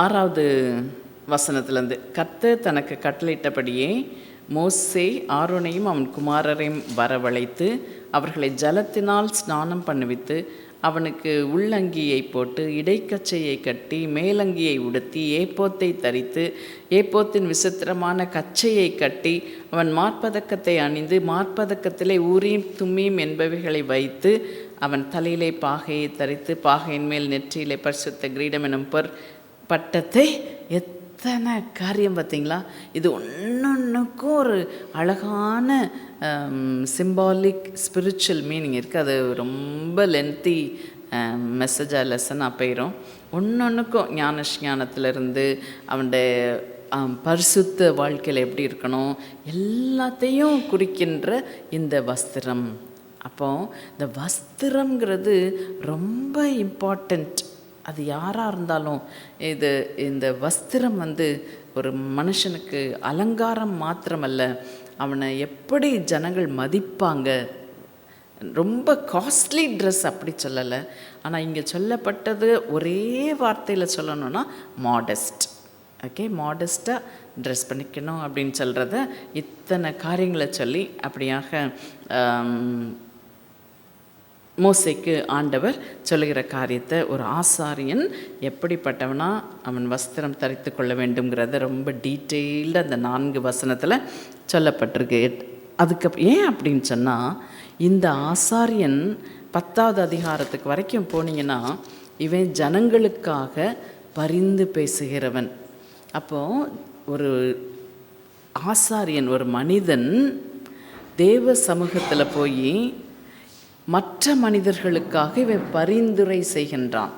6வது வசனத்துலேருந்து, கர்த்தர் தனக்கு கட்டளையிட்டபடியே மோசே ஆரோனையும் அவன் குமாரரையும் வரவழைத்து அவர்களை ஜலத்தினால் ஸ்நானம் பண்ணுவித்து அவனுக்கு உள்ளங்கியை போட்டு இடைக்கச்சையை கட்டி மேலங்கியை உடுத்தி ஏப்போத்தை தரித்து ஏப்போத்தின் விசித்திரமான கச்சையை கட்டி அவன் மார்பதக்கத்தை அணிந்து மார்பதக்கத்திலே ஊரீம் தும்மீம் என்பவைகளை வைத்து அவன் தலையிலே பாகையை தரித்து பாகையின் மேல் நெற்றியிலே பரிசுத்த கிரீடம் எனும் பட்டத்தை எத்தனை காரியம் பார்த்தீங்களா? இது ஒன்றுக்கும் ஒரு அழகான சிம்பாலிக் ஸ்பிரிச்சுவல் மீனிங் இருக்குது. அது ரொம்ப லென்த்தி மெசேஜாக லெசனாக போயிடும். ஒன்றுக்கும் ஞானஸ்ஞானத்திலிருந்து அவனுடைய பரிசுத்த வாழ்க்கையில் எப்படி இருக்கணும் எல்லாத்தையும் குறிக்கின்ற இந்த வஸ்திரம். அப்போது இந்த வஸ்திரங்கிறது ரொம்ப இம்பார்ட்டண்ட். அது யாராக இருந்தாலும் இந்த வஸ்திரம் ஒரு மனுஷனுக்கு அலங்காரம் மாத்திரமல்ல, அவனை எப்படி ஜனங்கள் மதிப்பாங்க. ரொம்ப காஸ்ட்லி ட்ரெஸ் அப்படி சொல்லலை, ஆனால் இங்கே சொல்லப்பட்டது ஒரே வார்த்தையில் சொல்லணும்னா மாடஸ்ட். ஓகே, மாடஸ்ட்டாக ட்ரெஸ் பண்ணிக்கணும் அப்படின்னு சொல்கிறத இத்தனை காரியங்களை சொல்லி அப்படியாக மோசேக்கு ஆண்டவர் சொல்லுகிற காரியத்தை ஒரு ஆசாரியன் எப்படிப்பட்டவனா அவன் வஸ்திரம் தரித்து கொள்ள வேண்டும்ங்கிறத ரொம்ப டீட்டெயில்டாக அந்த 4 வசனத்தில் சொல்லப்பட்டிருக்கு. அதுக்கு ஏன் அப்படின்னு சொன்னால், இந்த ஆசாரியன் 10வது அதிகாரத்துக்கு வரைக்கும் போனீங்கன்னா இவன் ஜனங்களுக்காக பரிந்து பேசுகிறவன். அப்போது ஒரு ஆசாரியன், ஒரு மனிதன் தேவ சமூகத்தில் போய் மற்ற மனிதர்களுக்காக இவன் பரிந்துரை செய்கின்றான்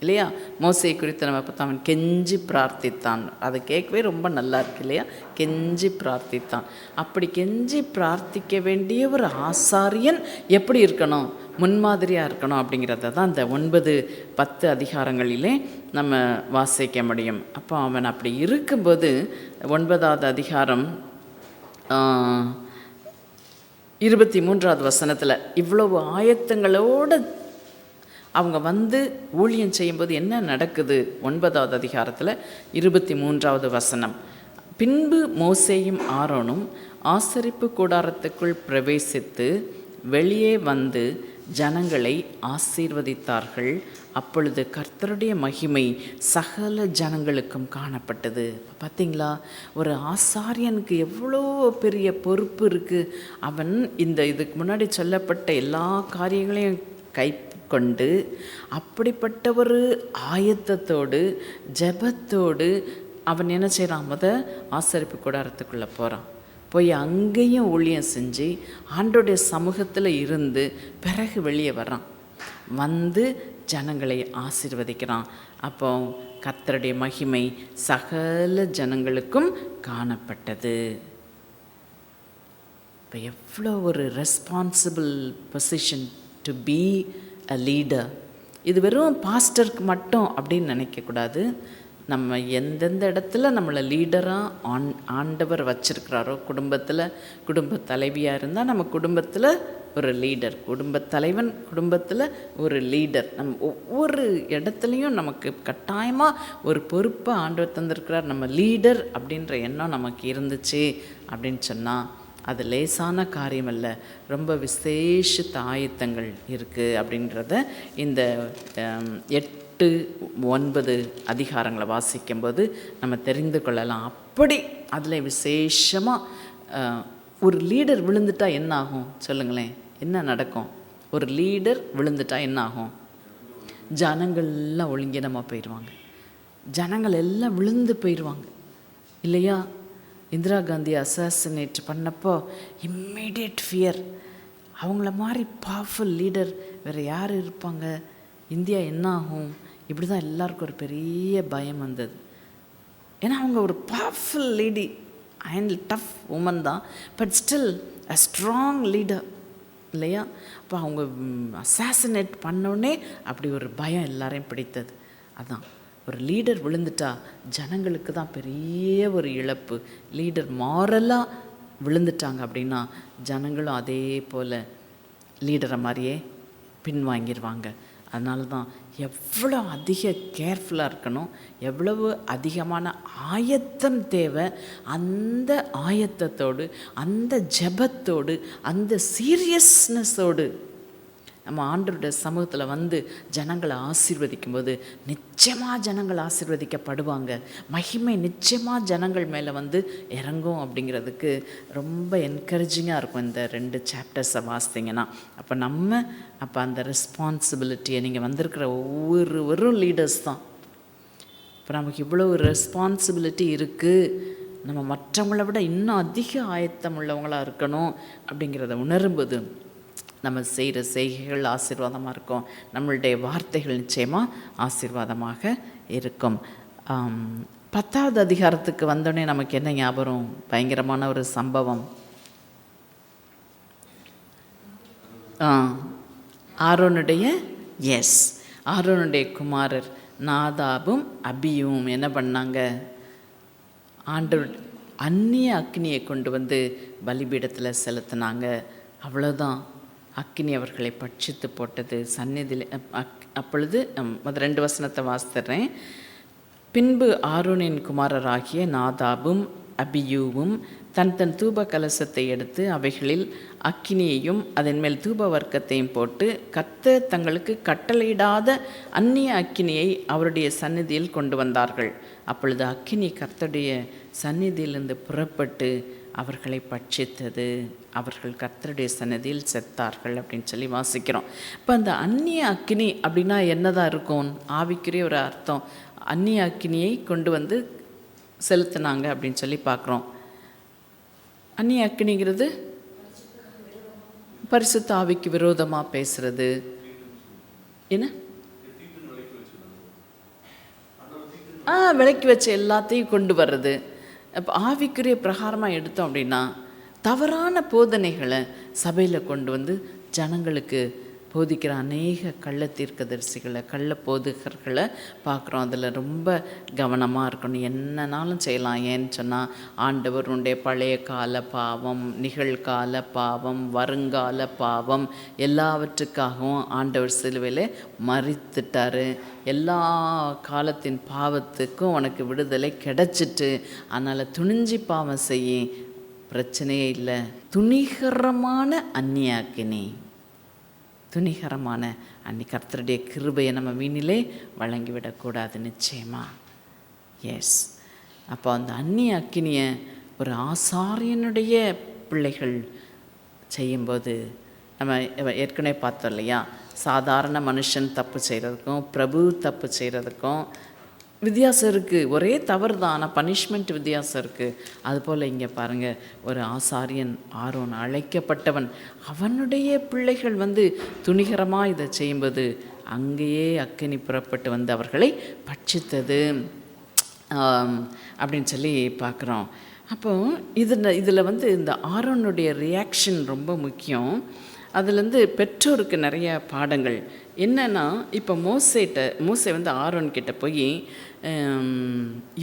இல்லையா? மோசே குறித்து நம்ம பார்த்தா அவன் கெஞ்சி பிரார்த்தித்தான். அது கேட்கவே ரொம்ப நல்லா இருக்கு இல்லையா? கெஞ்சி பிரார்த்தித்தான். அப்படி கெஞ்சி பிரார்த்திக்க வேண்டிய ஒரு ஆசாரியன் எப்படி இருக்கணும், முன்மாதிரியாக இருக்கணும் அப்படிங்கிறத தான் இந்த 9-10 அதிகாரங்களிலே நம்ம வாசிக்க முடியும். அப்போ அவன் அப்படி இருக்கும்போது 9வது அதிகாரம் 23வது வசனத்தில் இவ்வளவு ஆயத்தங்களோடு அவங்க ஊழியம் செய்யும்போது என்ன நடக்குது? 9வது அதிகாரத்தில் 23வது வசனம், பின்பு மோசேயும் ஆரோனும் ஆசரிப்பு கூடாரத்துக்குள் பிரவேசித்து வெளியே ஜனங்களை ஆசீர்வதித்தார்கள். அப்பொழுது கர்த்தருடைய மகிமை சகல ஜனங்களுக்கும் காணப்பட்டது. பார்த்தீங்களா, ஒரு ஆசாரியனுக்கு எவ்வளோ பெரிய பொறுப்பு இருக்குது. அவன் இதுக்கு முன்னாடி சொல்லப்பட்ட எல்லா காரியங்களையும் கொண்டு அப்படிப்பட்ட ஒரு ஆயத்தத்தோடு ஜெபத்தோடு அவன் என்ன செய்கிறான்? ஆசரிப்பு கூடாரத்துக்குள்ளே போகிறான். போய் அங்கேயும் ஊழியம் செஞ்சு ஆண்டோடைய சமூகத்தில் இருந்து பிறகு வெளியே வர்றான். வந்து ஜனங்களை ஆசீர்வதிக்கிறான். அப்போ கர்த்தருடைய மகிமை சகல ஜனங்களுக்கும் காணப்பட்டது. இப்போ எவ்வளோ ஒரு responsible position to be a leader. இது வெறும் பாஸ்டருக்கு மட்டும் அப்படின்னு நினைக்கக்கூடாது. நம்ம எந்தெந்த இடத்துல நம்மளை லீடராக ஆண்டவர் வச்சிருக்கிறாரோ, குடும்ப தலைவியாக இருந்தால் நம்ம குடும்பத்தில் ஒரு லீடர், குடும்பத் தலைவன் குடும்பத்தில் ஒரு லீடர். ஒவ்வொரு இடத்துலையும் நமக்கு கட்டாயமாக ஒரு பொறுப்பை ஆண்டவர் தந்திருக்கிறார். நம்ம லீடர் அப்படின்ற எண்ணம் நமக்கு இருந்துச்சு அப்படின்னு சொன்னால் அது லேசான காரியம் அல்ல. ரொம்ப விசேஷித்த ஆயத்தங்கள் இருக்குது அப்படின்றத இந்த 8-9 அதிகாரங்களை வாசிக்கும்போது நம்ம தெரிந்து கொள்ளலாம். அப்படி அதில் விசேஷமாக ஒரு லீடர் விழுந்துட்டா என்ன ஆகும் சொல்லுங்களேன்? என்ன நடக்கும்? ஒரு லீடர் விழுந்துட்டா என்ன ஆகும்? ஜனங்கள்லாம் ஒழுங்கினமாக போயிடுவாங்க. ஜனங்கள் எல்லாம் விழுந்து போயிடுவாங்க இல்லையா? இந்திரா காந்தி அசாசினேட் பண்ணப்போ இம்மீடியட் ஃபியர். அவங்கள மாதிரி பவர்ஃபுல் லீடர் வேறு யார் இருப்பாங்க? இந்தியா என்ன ஆகும்? இப்படி தான் எல்லாருக்கும் ஒரு பெரிய பயம் வந்தது. ஏன்னா அவங்க ஒரு powerful lady and tough woman தான், but still a strong leader இல்லையா? அப்போ அவங்க அசாசினேட் பண்ணோடனே அப்படி ஒரு பயம் எல்லாரையும் பிடித்தது. அதான் ஒரு லீடர் விழுந்துட்டா ஜனங்களுக்கு தான் பெரிய ஒரு இழப்பு. லீடர் மாரலாக விழுந்துட்டாங்க அப்படின்னா ஜனங்களும் அதே போல் லீடரை மாதிரியே பின்வாங்கிடுவாங்க. அதனால தான் எவ்வளோ அதிக கேர்ஃபுல்லாக இருக்கணும், எவ்வளவு அதிகமான ஆயத்தம் தேவை. அந்த ஆயத்தத்தோடு, அந்த ஜெபத்தோடு, அந்த சீரியஸ்னஸோடு நம்ம ஆண்டவருடைய சமூகத்தில் வந்து ஜனங்களை ஆசீர்வதிக்கும்போது நிச்சயமாக ஜனங்கள் ஆசீர்வதிக்கப்படுவாங்க. மகிமை நிச்சயமாக ஜனங்கள் மேலே வந்து இறங்கும். அப்படிங்கிறதுக்கு ரொம்ப என்கரேஜிங்காக இருக்கும் இந்த 2 சாப்டர்ஸை வாசித்தீங்கன்னா. அப்போ அந்த ரெஸ்பான்சிபிலிட்டியை நீங்கள் வந்திருக்கிற ஒவ்வொருவரும் லீடர்ஸ் தான். இப்போ நமக்கு இவ்வளோ ஒரு ரெஸ்பான்சிபிலிட்டி இருக்குது. நம்ம மற்றவங்கள விட இன்னும் அதிக ஆயத்தம் உள்ளவங்களாக இருக்கணும் அப்படிங்கிறத உணரும்போது நம்ம செய்கிற செய்கைகள் ஆசீர்வாதமாக இருக்கும். நம்மளுடைய வார்த்தைகள் நிச்சயமாக ஆசீர்வாதமாக இருக்கும். 10வது அதிகாரத்துக்கு வந்தோடனே நமக்கு என்ன ஞாபகம்? பயங்கரமான ஒரு சம்பவம். ஆரோனுடைய குமாரர் நாதாபும் அபியும் என்ன பண்ணாங்க? ஆண்டவர் அந்நிய அக்னியை கொண்டு வந்து பலிபீடத்தில் செலுத்தினாங்க. அவ்வளோதான். அக்கினி அவர்களை பட்சித்து போட்டது சந்நிதியில். அப்பொழுது 2 வசனத்தை வாசித்துறேன். பின்பு ஆரோனின் குமாரராகிய நாதாபும் அபியூவும் தன் தூப கலசத்தை எடுத்து அவைகளில் அக்கினியையும் அதன் மேல் தூப வர்க்கத்தையும் போட்டு கர்த்தர் தங்களுக்கு கட்டளையிடாத அந்நிய அக்கினியை அவருடைய சந்நிதியில் கொண்டு வந்தார்கள். அப்பொழுது அக்கினி கர்த்தருடைய சந்நிதியிலிருந்து புறப்பட்டு அவர்களை பட்சித்தது. அவர்கள் கர்த்தருடைய சந்நிதியில் செத்தார்கள் அப்படின்னு சொல்லி வாசிக்கிறோம். இப்போ அந்த அந்நிய அக்கினி அப்படின்னா என்னதான் இருக்கும்? ஆவிக்குரிய ஒரு அர்த்தம். அந்நிய அக்கினியை கொண்டு வந்து செலுத்தினாங்க அப்படின்னு சொல்லி பார்க்குறோம். அந்நிய அக்கினிங்கிறது பரிசுத்த ஆவிக்கு விரோதமாக பேசுறது. என்ன? விலக்கி வச்ச எல்லாத்தையும் கொண்டு வர்றது. இப்போ ஆவிக்குரிய பிரகாரமாக எடுத்தோம் அப்படின்னா தவறான போதனைகளை சபையில் கொண்டு வந்து ஜனங்களுக்கு போதிக்கிற அநேக கள்ள தீர்க்கதரிசிகளை, கள்ள போதகர்களை பார்க்குறோம். அதில் ரொம்ப கவனமாக இருக்கணும். என்னன்னாலும் செய்யலாம். ஏன்னு சொன்னால் ஆண்டவருடைய பழைய கால பாவம், நிகழ்கால பாவம், வருங்கால பாவம் எல்லாவற்றுக்காகவும் ஆண்டவர் சிலுவையில் மரித்துட்டார். எல்லா காலத்தின் பாவத்துக்கும் உனக்கு விடுதலை கிடைச்சிட்டு, அதனால் துணிஞ்சி பாவம் செய்ய பிரச்சனையே இல்லை. துணிகரமான அந்நியாக்கினி, துணிகரமான கர்த்தருடைய கிருபையை நம்ம வீணிலே வழங்கிவிடக்கூடாது நிச்சயமாக. எஸ். அப்போ அந்த அந்நிய அக்கினியை ஒரு ஆசாரியனுடைய பிள்ளைகள் செய்யும்போது நம்ம ஏற்கனவே பார்த்தோம் இல்லையா? சாதாரண மனுஷன் தப்பு செய்கிறதுக்கும் பிரபு தப்பு செய்கிறதுக்கும் வித்தியாசம் இருக்குது. ஒரே தவறு தான், ஆனால் பனிஷ்மெண்ட் வித்தியாசம் இருக்குது. அதுபோல் இங்கே பாருங்கள், ஒரு ஆசாரியன் ஆரோன் அழைக்கப்பட்டவன், அவனுடைய பிள்ளைகள் துணிகரமாக இதை செய்யும்போது அங்கேயே அக்கினி புறப்பட்டு அவர்களை பட்சித்தது அப்படின்னு சொல்லி பார்க்குறோம். அப்போது இதில் இந்த ஆரோனுடைய ரியாக்ஷன் ரொம்ப முக்கியம். அதுலேருந்து பெற்றோருக்கு நிறைய பாடங்கள் என்னென்னா, இப்போ மோசே ஆரோன் கிட்ட போய்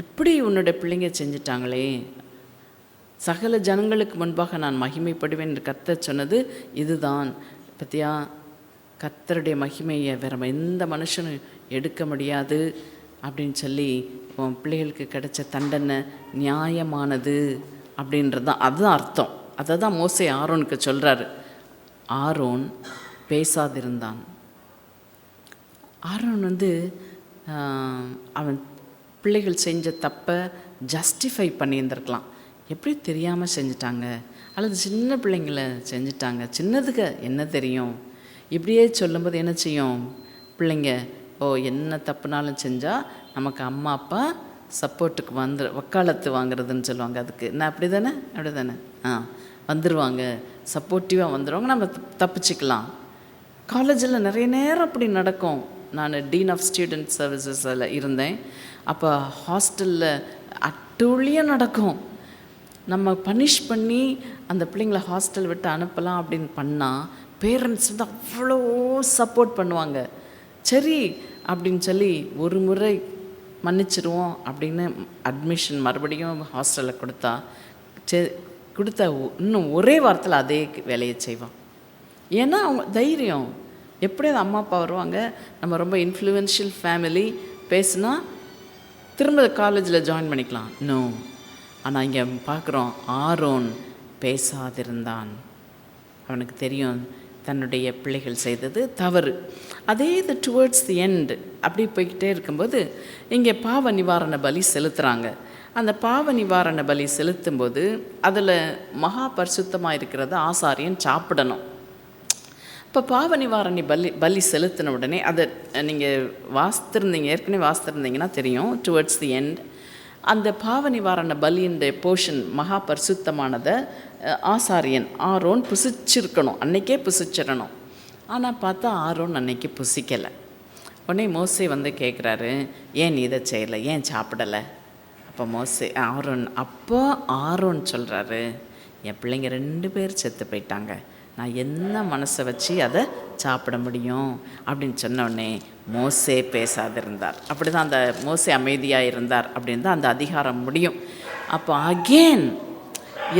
இப்படி உன்னோட பிள்ளைங்க செஞ்சிட்டாங்களே, சகல ஜனங்களுக்கு முன்பாக நான் மகிமைப்படுவேன் என்று கர்த்தர் சொன்னது இதுதான். பற்றியா, கர்த்தருடைய மகிமையை வேறு எந்த மனுஷனும் எடுக்க முடியாது அப்படின்னு சொல்லி உன் பிள்ளைகளுக்கு கிடைச்ச தண்டனை நியாயமானது அப்படின்றது தான், அதுதான் அர்த்தம். அதை தான் மோசே ஆரோனுக்கு சொல்கிறாரு. ஆரோன் பேசாதிருந்தான். ஆரோன் அவன் பிள்ளைகள் செஞ்ச தப்பை ஜஸ்டிஃபை பண்ணியிருந்திருக்கலாம். எப்படி தெரியாமல் செஞ்சிட்டாங்க, அல்லது சின்ன பிள்ளைங்களை செஞ்சிட்டாங்க, சின்னதுக்கு என்ன தெரியும், இப்படியே சொல்லும்போது என்ன செய்யும் பிள்ளைங்க, என்ன தப்புனாலும் செஞ்சால் நமக்கு அம்மா அப்பா சப்போர்ட்டுக்கு வக்காலத்து வாங்குறதுன்னு சொல்லுவாங்க. அதுக்கு நான் அப்படி தானே வந்துடுவாங்க, சப்போர்ட்டிவாக வந்துடுவாங்க, நம்ம தப்பிச்சுக்கலாம். காலேஜில் நிறைய நேரம் அப்படி நடக்கும். நான் டீன் ஆஃப் ஸ்டூடெண்ட் சர்வீசஸில் இருந்தேன். அப்போ ஹாஸ்டலில் அட்டூழியம் நடக்கும். நம்ம பனிஷ் பண்ணி அந்த பிள்ளைங்களை ஹாஸ்டல் விட்டு அனுப்பலாம் அப்படின்னு பண்ணால் பேரண்ட்ஸ் அவ்வளோ சப்போர்ட் பண்ணுவாங்க. சரி அப்படின்னு சொல்லி ஒரு முறை மன்னிச்சிடுவோம் அப்படின்னு அட்மிஷன் மறுபடியும் ஹாஸ்டலில் கொடுத்தா இன்னும் ஒரே வாரத்தில் அதே வேலையை செய்வான். ஏன்னா அவங்க தைரியம், எப்படி அது அம்மா அப்பா வருவாங்க, நம்ம ரொம்ப இன்ஃப்ளூயன்ஷியல் ஃபேமிலி, பேசுனா திரும்ப காலேஜில் ஜாயின் பண்ணிக்கலாம். நோ. ஆனால் இங்கே பார்க்குறோம், ஆரோன் பேசாதிருந்தான். அவனுக்கு தெரியும் தன்னுடைய பிள்ளைகள் செய்தது தவறு. அதே இது டுவர்ட்ஸ் தி எண்ட் அப்படி போய்கிட்டே இருக்கும்போது இங்கே பாவ நிவாரண பலி செலுத்துகிறாங்க. அந்த பாவ நிவாரண பலி செலுத்தும்போது அதில் மகா பரிசுத்தமாக இருக்கிறத ஆசாரியன் சாப்பிடணும். இப்போ பாவ நிவாரணி பலி செலுத்தின உடனே அதை நீங்கள் ஏற்கனவே வாசித்திருந்தீங்கன்னா தெரியும். டுவர்ட்ஸ் தி எண்ட் அந்த பாவ நிவாரண பலியுடைய போர்ஷன் மகா பரிசுத்தமானதை ஆசாரியன் ஆரோன் புசிச்சிருக்கணும், அன்னைக்கே புசிச்சிடணும். ஆனால் பார்த்தா ஆரோன் அன்னைக்கு புசிக்கலை. உடனே மோசே கேட்குறாரு, ஏன் நீ இதை செய்யலை, ஏன் சாப்பிடலை? அப்போ ஆரோன் சொல்கிறாரு, என் பிள்ளைங்க 2 பேர் செத்து போயிட்டாங்க, நான் என்ன மனசை வச்சு அதை சாப்பிட முடியும் அப்படின்னு சொன்னோடனே மோசே பேசாதிருந்தார். அப்படி தான் அந்த மோசே அமைதியாக இருந்தார் அப்படின்னு தான் அந்த அதிகாரம் முடியும். அப்போ அகெயின்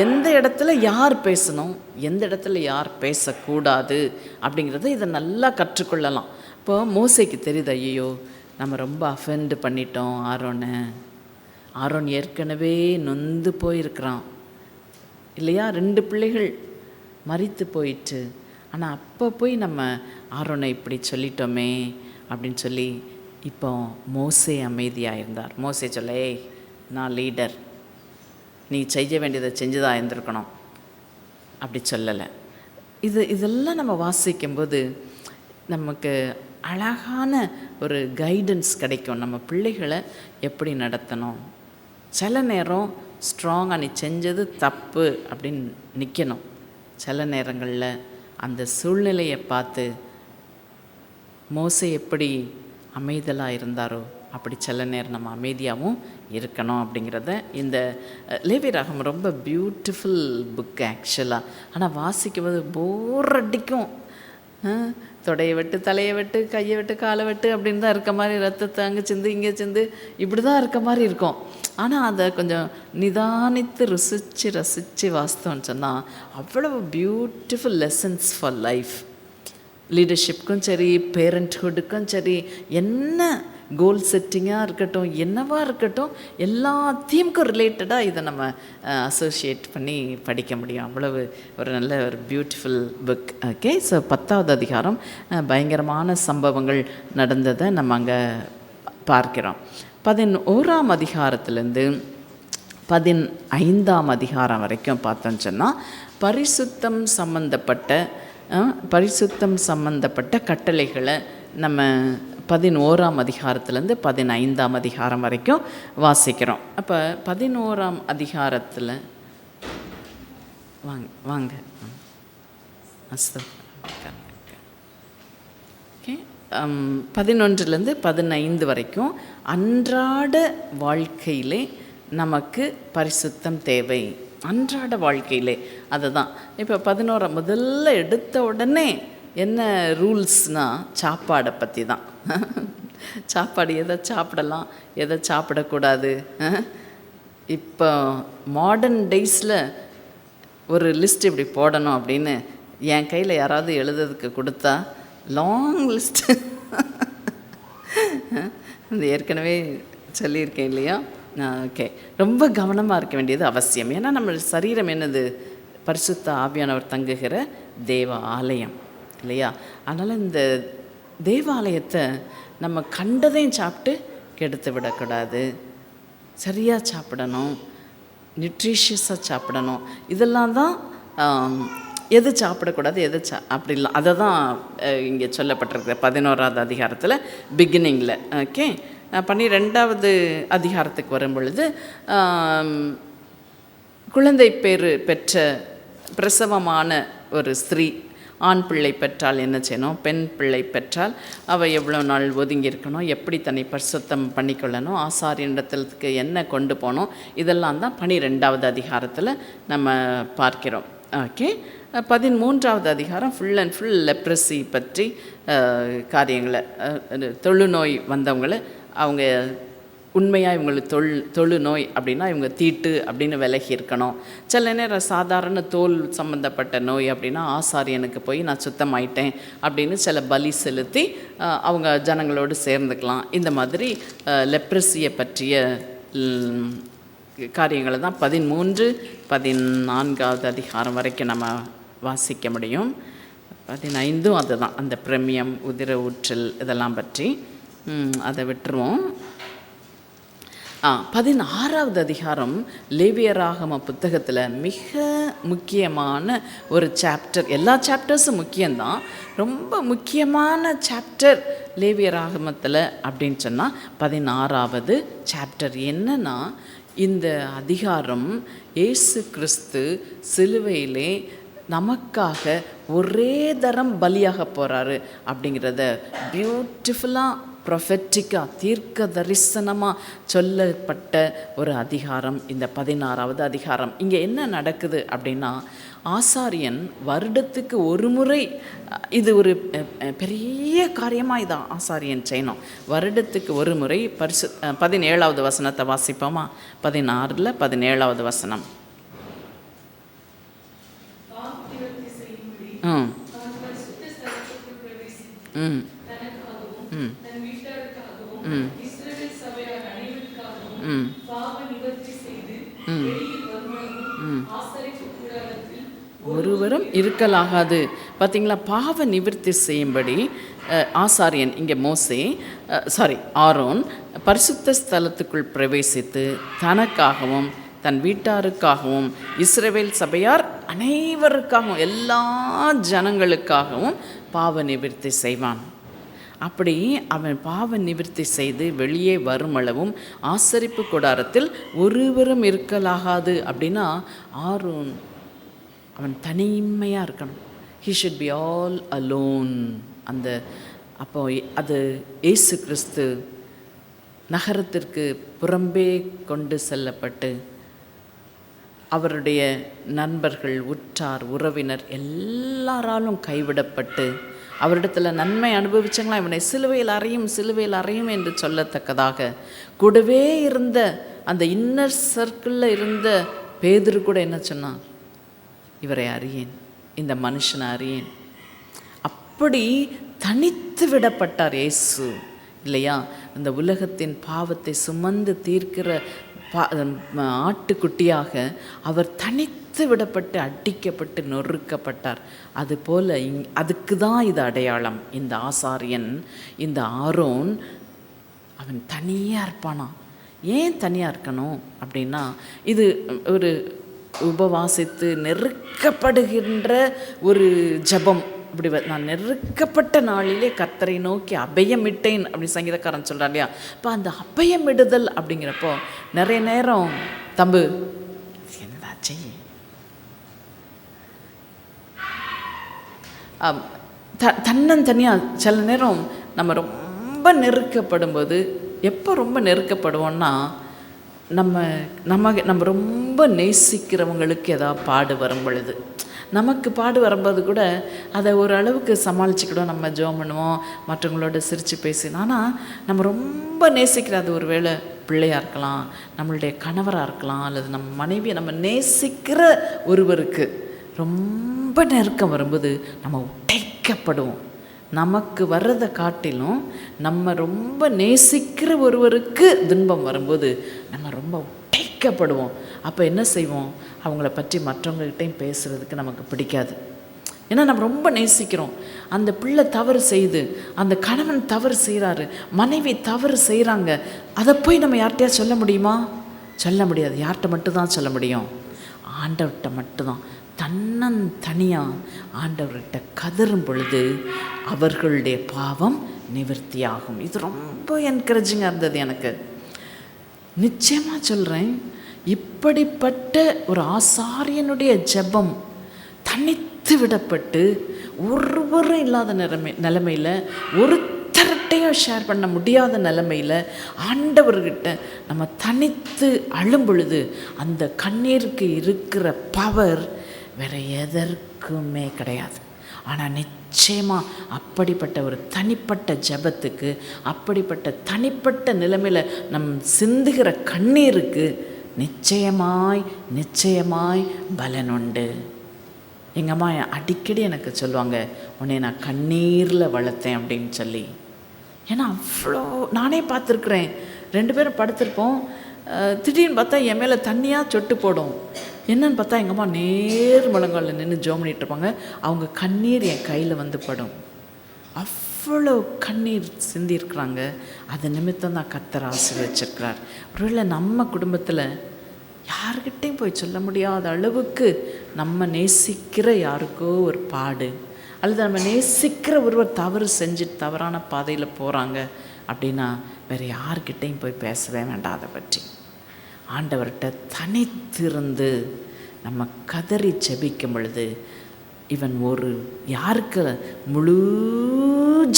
எந்த இடத்துல யார் பேசணும், எந்த இடத்துல யார் பேசக்கூடாது அப்படிங்கிறத இதை நல்லா கற்றுக்கொள்ளலாம். இப்போ மோசேக்கு தெரியுது, ஐயோ நம்ம ரொம்ப அஃபெண்ட் பண்ணிட்டோம் ஆரோன் ஏற்கனவே நொந்து போயிருக்கிறான் இல்லையா, 2 பிள்ளைகள் மரித்து போயிட்டு, ஆனால் அப்போ போய் நம்ம ஆரோனை இப்படி சொல்லிட்டோமே அப்படின்னு சொல்லி இப்போ மோசே அமைதியாக இருந்தார். மோசே சொல்ல, நான் லீடர், நீ செய்ய வேண்டியதை செஞ்சுதான் இருந்திருக்கணும் அப்படி சொல்லலை. இதெல்லாம் நம்ம வாசிக்கும்போது நமக்கு அழகான ஒரு கைடன்ஸ் கிடைக்கும். நம்ம பிள்ளைகளை எப்படி நடத்தணும், சில நேரம் ஸ்ட்ராங்காக நீ செஞ்சது தப்பு அப்படின்னு நிற்கணும். சில நேரங்களில் அந்த சூழ்நிலையை பார்த்து மோசே எப்படி அமைதலாக இருந்தாரோ அப்படி சில நேரம் நம்ம அமைதியாகவும் இருக்கணும் அப்படிங்கிறத இந்த லேவியராகமம் ரொம்ப பியூட்டிஃபுல் புக் ஆக்சுவலாக. ஆனால் வாசிக்கும்போது போர் அடிக்கும். தொடையை வெட்டு, தலையை வெட்டு, கையை வெட்டு, காலை வெட்டு அப்படின்னு தான் இருக்க மாதிரி, ரத்தத்தை அங்கே சிந்து இங்கே சிந்து இப்படி தான் இருக்க மாதிரி இருக்கும். ஆனால் அதை கொஞ்சம் நிதானித்து ரசித்து வாசித்தோன்னு சொன்னால் அவ்வளவு பியூட்டிஃபுல் லெசன்ஸ் ஃபார் லைஃப். லீடர்ஷிப்க்கும் சரி, பேரண்ட்ஹுட்டுக்கும் சரி, என்ன கோல் செட்டிங்காக இருக்கட்டும், என்னவா இருக்கட்டும், எல்லாத்தையும்க்கும் ரிலேட்டடாக இதை நம்ம அசோசியேட் பண்ணி படிக்க முடியும். அவ்வளவு ஒரு நல்ல ஒரு பியூட்டிஃபுல் புக். ஓகே, ஸோ 10வது அதிகாரம் பயங்கரமான சம்பவங்கள் நடந்ததை நம்ம அங்கே பார்க்கிறோம். 11ஆம் அதிகாரத்துலேருந்து 15ஆம் அதிகாரம் வரைக்கும் பார்த்தோன்னு சொன்னால் பரிசுத்தம் சம்பந்தப்பட்ட பரிசுத்தம் சம்பந்தப்பட்ட கட்டளைகளை நம்ம 11ஆம் அதிகாரத்துலேருந்து 15ஆம் அதிகாரம் வரைக்கும் வாசிக்கிறோம். அப்போ 11ஆம் அதிகாரத்தில் வாங்க ஓகே, 11லேருந்து 15 வரைக்கும் அன்றாட வாழ்க்கையிலே நமக்கு பரிசுத்தம் தேவை. அன்றாட வாழ்க்கையிலே அதை தான் இப்போ 11 முதல்ல எடுத்த உடனே என்ன ரூல்ஸ்னால் சாப்பாடை பற்றி தான். சாப்பாடு எதை சாப்பிடலாம், எதை சாப்பிடக்கூடாது. இப்போ மாடர்ன் டேஸில் ஒரு லிஸ்ட் இப்படி போடணும் அப்படின்னு என் கையில் யாராவது எழுதுறதுக்கு கொடுத்தா லாங் லிஸ்ட்டு. இந்த ஏற்கனவே சொல்லியிருக்கேன் இல்லையா? ஓகே, ரொம்ப கவனமாக இருக்க வேண்டியது அவசியம். ஏன்னா நம்ம சரீரம் என்னது? பரிசுத்த ஆவியானவர் தங்குகிற தேவ ஆலயம் இல்லையா? அதனால் இந்த தேவாலயத்தை நம்ம கண்டதையும் சாப்பிட்டு கெடுத்து விடக்கூடாது. சரியாக சாப்பிடணும், நியூட்ரிஷியஸாக சாப்பிடணும். இதெல்லாம் தான் எது சாப்பிடக்கூடாது, எது அப்படி இல்லை, அதை தான் இங்கே சொல்லப்பட்டிருக்கு 11ஆவது அதிகாரத்தில் பிகினிங்கில். ஓகே, 12ஆவது அதிகாரத்துக்கு வரும் பொழுது குழந்தை பேறு பெற்ற பிரசவமான ஒரு ஸ்திரீ ஆண் பிள்ளை பெற்றால் என்ன செய்யணும், பெண் பிள்ளை பெற்றால் அவள் எவ்வளோ நாள் ஒதுங்கி இருக்கணும், எப்படி தன்னை பரிசுத்தம் பண்ணிக்கொள்ளணும், ஆசாரியனிடத்துக்கு என்ன கொண்டு போகணும், இதெல்லாம் தான் 12ஆவது அதிகாரத்தில் நம்ம பார்க்கிறோம். ஓகே, 13ஆவது அதிகாரம் ஃபுல் அண்ட் ஃபுல் லெப்ரசி பற்றி காரியங்களை, தொழுநோய் வந்தவங்களை அவங்க உண்மையாக இவங்களுக்கு தொழுநோய் அப்படின்னா இவங்க தீட்டு அப்படின்னு விலகி இருக்கணும். சில நேரம் சாதாரண தோல் சம்மந்தப்பட்ட நோய் அப்படின்னா ஆசாரியனுக்கு போய் நான் சுத்தமாயிட்டேன் அப்படின்னு சில பலி செலுத்தி அவங்க ஜனங்களோடு சேர்ந்துக்கலாம். இந்த மாதிரி லெப்ரசியை பற்றிய காரியங்களை தான் 13, 14ஆவது அதிகாரம் வரைக்கும் நம்ம வாசிக்க முடியும். 15ம் அதுதான், அந்த பிரமியம், உதிர ஊற்றல் இதெல்லாம் பற்றி. அதை விட்டுருவோம். 16ஆவது அதிகாரம் லேவியராகம புத்தகத்தில் மிக முக்கியமான ஒரு சாப்டர். எல்லா சாப்டர்ஸும் முக்கியம்தான், ரொம்ப முக்கியமான சாப்டர் லேவியராகமத்தில் அப்படின்னு சொன்னால் 16ஆவது சாப்டர். என்னன்னா, இந்த அதிகாரம் இயேசு கிறிஸ்து சிலுவையிலே நமக்காக ஒரே தரம் பலியாக போகிறாரு அப்படிங்கிறத பியூட்டிஃபுல்லாக ப்ரொஃபெட்டிக்காக தீர்க்க தரிசனமாக சொல்லப்பட்ட ஒரு அதிகாரம் இந்த 16ஆவது அதிகாரம். இங்கே என்ன நடக்குது அப்படின்னா, ஆசாரியன் வருடத்துக்கு ஒரு முறை, இது ஒரு பெரிய காரியமாக இதான் ஆசாரியன் செய்யணும். வருடத்துக்கு ஒரு முறை 17ஆவது வசனத்தை வாசிப்போமா? 16ல் 17ஆவது வசனம். ஒருவரும் இருக்கலாகாது. பார்த்தீங்களா, பாவ நிவர்த்தி செய்யும்படி ஆசாரியன், இங்கே ஆரோன் பரிசுத்த ஸ்தலத்துக்குள் பிரவேசித்து தனக்காகவும் தன் வீட்டாருக்காகவும் இஸ்ரவேல் சபையார் அனைவருக்காகவும் எல்லா ஜனங்களுக்காகவும் பாவ நிவர்த்தி செய்வான். அப்படி அவன் பாவ நிவர்த்தி செய்து வெளியே வருமளவும் ஆசரிப்பு கூடாரத்தில் ஒருவரும் இருக்கலாகாது. அப்படின்னா ஆரோன் அவன் தனிமையாக இருக்கணும். He should be all alone. அப்போ அது இயேசு கிறிஸ்து நகரத்திற்கு புறம்பே கொண்டு செல்லப்பட்டு அவருடைய நண்பர்கள், உற்றார், உறவினர் எல்லாராலும் கைவிடப்பட்டு அவரிடத்தில் நன்மை அனுபவிச்சாங்களா, இவனை சிலுவையில் அறையும் என்று சொல்லத்தக்கதாக கூடவே இருந்த அந்த இன்னர் சர்க்கிளில் இருந்த பேதுரு கூட என்ன சொன்னான்? இவரை அறியேன், இந்த மனுஷனை அறியேன். அப்படி தனித்து விடப்பட்டார் இயேசு இல்லையா? இந்த உலகத்தின் பாவத்தை சுமந்து தீர்க்கிற ஆட்டுக்குட்டியாக அவர் தனித்து விடப்பட்டு அடிக்கப்பட்டு நொறுக்கப்பட்டார். அதுபோல் அதுக்கு தான் இது அடையாளம். இந்த ஆசாரியன், இந்த ஆரோன், அவன் தனியாக இருப்பானா. ஏன் தனியாக இருக்கணும் அப்படின்னா, இது ஒரு உபவாசித்து நெருக்கப்படுகின்ற ஒரு ஜபம் இப்படி நான் நெருக்கப்பட்ட நாளிலே கர்த்தரை நோக்கி அபயமிட்டேன் அப்படி சங்கீதக்காரன் சொல்கிறான் இல்லையா. இப்போ அந்த அபயமிடுதல் அப்படிங்கிறப்போ நிறைய நேரம் தம்பு என்னதாச்சு தன்னந்தனியாக சில நேரம் நம்ம ரொம்ப நெருக்கப்படும்போது, எப்போ ரொம்ப நெருக்கப்படுவோன்னா நம்ம ரொம்ப நேசிக்கிறவங்களுக்கு ஏதாவது பாடு வரும் பொழுது, நமக்கு பாடு வரும்போது கூட அதை ஓரளவுக்கு சமாளிச்சுக்கிடும். நம்ம ஜெபம் பண்ணுவோம், மற்றவங்களோட சிரித்து பேசினோம். ஆனால் நம்ம ரொம்ப நேசிக்கிற, அது ஒரு வேளை பிள்ளையாக இருக்கலாம், நம்மளுடைய கணவராக இருக்கலாம், அல்லது நம்ம மனைவியை நம்ம நேசிக்கிற ஒருவருக்கு ரொம்ப நெருக்கம் வரும்போது நம்ம உடைக்கப்படுவோம். நமக்கு வர்றதை காட்டிலும் நம்ம ரொம்ப நேசிக்கிற ஒருவருக்கு துன்பம் வரும்போது நம்ம ரொம்ப உடைக்கப்படுவோம். அப்போ என்ன செய்வோம், அவங்கள பற்றி மற்றவங்ககிட்டையும் பேசுகிறதுக்கு நமக்கு பிடிக்காது. ஏன்னா நம்ம ரொம்ப நேசிக்கிறோம். அந்த பிள்ளை தவறு செய்யுது, அந்த கணவன் தவறு செய்கிறாரு, மனைவி தவறு செய்கிறாங்க, அதை போய் நம்ம யார்கிட்டயா சொல்ல முடியுமா? சொல்ல முடியாது. யார்கிட்ட மட்டும்தான் சொல்ல முடியும்? ஆண்டவர்கிட்ட மட்டும்தான். தன்னந்தனியாக ஆண்டவர்கிட்ட கதறும் பொழுது அவர்களுடைய பாவம் நிவர்த்தியாகும். இது ரொம்ப என்கரேஜிங்காக இருந்தது எனக்கு. நிச்சயமாக சொல்கிறேன், இப்படிப்பட்ட ஒரு ஆசாரியனுடைய ஜெபம் தனித்து விடப்பட்டு ஒருவரும் இல்லாத நிலைமையில், ஒருத்தர்கிட்டையும் ஷேர் பண்ண முடியாத நிலைமையில் ஆண்டவர்கிட்ட நம்ம தனித்து அழும் பொழுது அந்த கண்ணீருக்கு இருக்கிற பவர் வேறு எதற்குமே கிடையாது. ஆனால் நிச்சயமாக அப்படிப்பட்ட ஒரு தனிப்பட்ட ஜெபத்துக்கு, அப்படிப்பட்ட தனிப்பட்ட நிலைமையில் நம் சிந்துகிற கண்ணீருக்கு நிச்சயமாய் பலனுண்டு. எங்கள் அம்மா அடிக்கடி எனக்கு சொல்லுவாங்க, உன்னை நான் கண்ணீரில் வளர்த்தேன் அப்படின்னு சொல்லி. ஏன்னா அவ்வளோ நானே பார்த்துருக்குறேன். 2 பேரும் படுத்திருப்போம், திடீர்னு பார்த்தா என் மேலே தண்ணியாக சொட்டு போடும். என்னன்னு பார்த்தா எங்கள் அம்மா நேர் முழங்காலில் நின்று ஜெபம் பண்ணிகிட்டு இருப்பாங்க. அவங்க கண்ணீர் என் கையில் வந்து படும். அவ்வளோ கண்ணீர் சிந்திருக்கிறாங்க. அது நிமித்தம் தான் கர்த்தர் ஆசீர்வதிச்சிருக்கிறார். ஒருவேளை நம்ம குடும்பத்தில் யாருக்கிட்டையும் போய் சொல்ல முடியாத அளவுக்கு நம்ம நேசிக்கிற யாருக்கோ ஒரு பாடு, அல்லது நம்ம நேசிக்கிற ஒருவர் தவறு செஞ்சு தவறான பாதையில் போகிறாங்க அப்படின்னா வேறு யார்கிட்டையும் போய் பேசவே வேண்டாம். அதை பற்றி ஆண்டவர்கிட்ட தனித்திருந்து நம்ம கதறி ஜெபிக்கும் பொழுது, இவன் ஒரு யாருக்கு முழு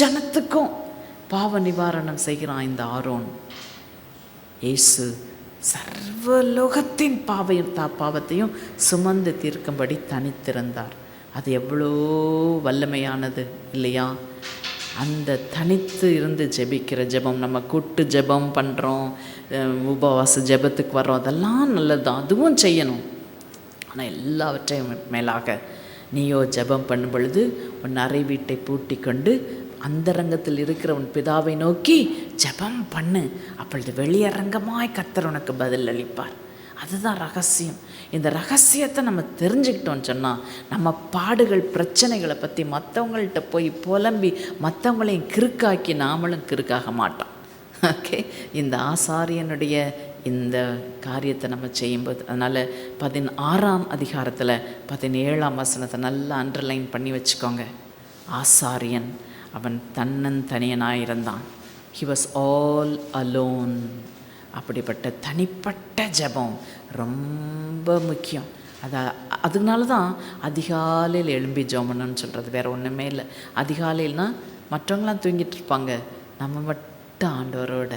ஜனத்துக்கும் பாவ நிவாரணம் செய்கிறான் இந்த ஆரோன். இயேசு சர்வலோகத்தின் பாவத்தையும் சுமந்து தீர்க்கும்படி தனித்திருந்தார். அது எவ்வளோ வல்லமையானது இல்லையா? அந்த தனித்து இருந்து ஜெபிக்கிற ஜெபம், நம்ம கூட்டு ஜெபம் பண்ணுறோம், உபவாச ஜெபத்துக்கு வர்றோம், அதெல்லாம் நல்லது தான், அதுவும் செய்யணும். ஆனால் எல்லாவற்றையும் மேலாக நீயோ ஜெபம் பண்ணும் பொழுது உன் அறை வீட்டை பூட்டி கொண்டு அந்தரங்கத்தில் இருக்கிற உன் பிதாவை நோக்கி ஜெபம் பண்ணு. அப்பொழுது வெளியரங்கமாய் கர்த்தர் உனக்கு பதில் அளிப்பார். அதுதான் ரகசியம். இந்த ரகசியத்தை நம்ம தெரிஞ்சுக்கிட்டோன்னு சொன்னால் நம்ம பாடுகள் பிரச்சனைகளை பற்றி மற்றவங்கள்ட்ட போய் புலம்பி மற்றவங்களையும் கிறுக்காக்கி நாமளும் கிறுக்காக மாட்டோம். ஓகே, இந்த ஆசாரியனுடைய இந்த காரியத்தை நம்ம செய்யும்போது, அதனால் 16ஆம் அதிகாரத்தில் 17ஆம் வசனத்தை நல்லா அண்டர்லைன் பண்ணி வச்சுக்கோங்க. ஆசாரியன் அவன் தன்னந்தனியனாக இருந்தான். He was all alone. அப்படிப்பட்ட தனிப்பட்ட ஜெபம் ரொம்ப முக்கியம். அதனால தான் அதிகாலையில் எழும்பி ஜெபம் பண்ணணும்னு சொல்கிறது. வேறு ஒன்றுமே இல்லை. அதிகாலையில்னா மற்றவங்களாம் தூங்கிட்டு இருப்பாங்க, நம்ம மட்டும் ஆண்டவரோட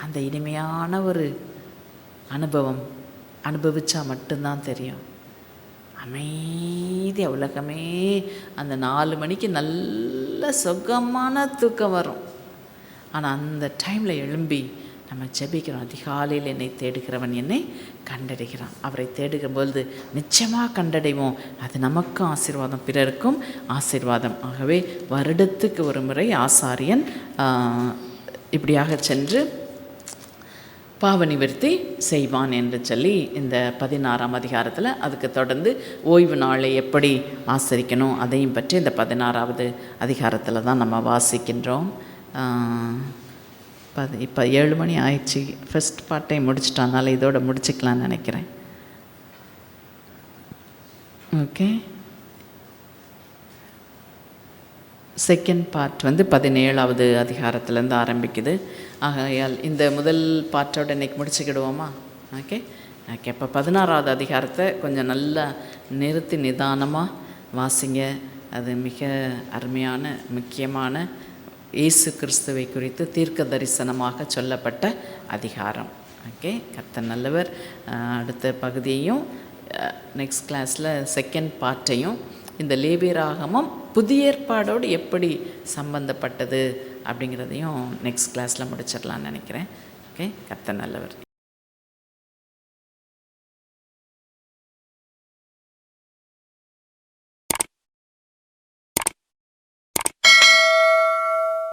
அந்த இனிமையான ஒரு அனுபவம் அனுபவித்தா மட்டும்தான் தெரியும். அமைதியாக உலகமே அந்த 4 மணிக்கு நல்ல சுகமான தூக்கம் வரும். ஆனால் அந்த டைமில் எழும்பி நம்ம ஜெபிக்கிறோம். அதிகாலையில் என்னை தேடுகிறவன் என்னை கண்டடைகிறான். அவரை தேடுகும்போது நிச்சயமாக கண்டடைவோம். அது நமக்கும் ஆசீர்வாதம், பிறருக்கும் ஆசீர்வாதம். ஆகவே வருடத்துக்கு ஒரு முறை ஆசாரியன் இப்படியாக சென்று பாவ நிவர்த்தி செய்வான் என்று சொல்லி இந்த 16ஆம் அதிகாரத்தில், அதுக்கு தொடர்ந்து ஓய்வு நாளை எப்படி ஆசரிக்கணும் அதையும் பற்றி இந்த 16ஆவது அதிகாரத்தில் தான் நம்ம வாசிக்கின்றோம். இப்போ 7 மணி ஆயிடுச்சு. ஃபஸ்ட் பார்ட்டை முடிச்சிட்டனால இதோட முடிச்சுக்கலான்னு நினைக்கிறேன். ஓகே, செகண்ட் பார்ட் வந்து 17வது அதிகாரத்துலேருந்து ஆரம்பிக்குது. ஆகையால் இந்த முதல் பார்ட்டோட இன்றைக்கி முடிச்சுக்கிடுவோமா? Okay okay. இப்போ 16வது அதிகாரத்தை கொஞ்சம் நல்லா நிறுத்தி நிதானமாக வாசிங்க. அது மிக அருமையான முக்கியமான இயேசு கிறிஸ்துவை குறித்து தீர்க்க தரிசனமாக சொல்லப்பட்ட அதிகாரம். ஓகே, கர்த்தர் நல்லவர். அடுத்த பகுதியையும் நெக்ஸ்ட் கிளாஸில் செகண்ட் பார்ட்டையும் இந்த லேவியராகமம் புதிய ஏற்பாடோடு எப்படி சம்பந்தப்பட்டது அப்படிங்கிறதையும் நெக்ஸ்ட் கிளாஸில் முடிச்சிடலான்னு நினைக்கிறேன். ஓகே, கர்த்தர் நல்லவர்.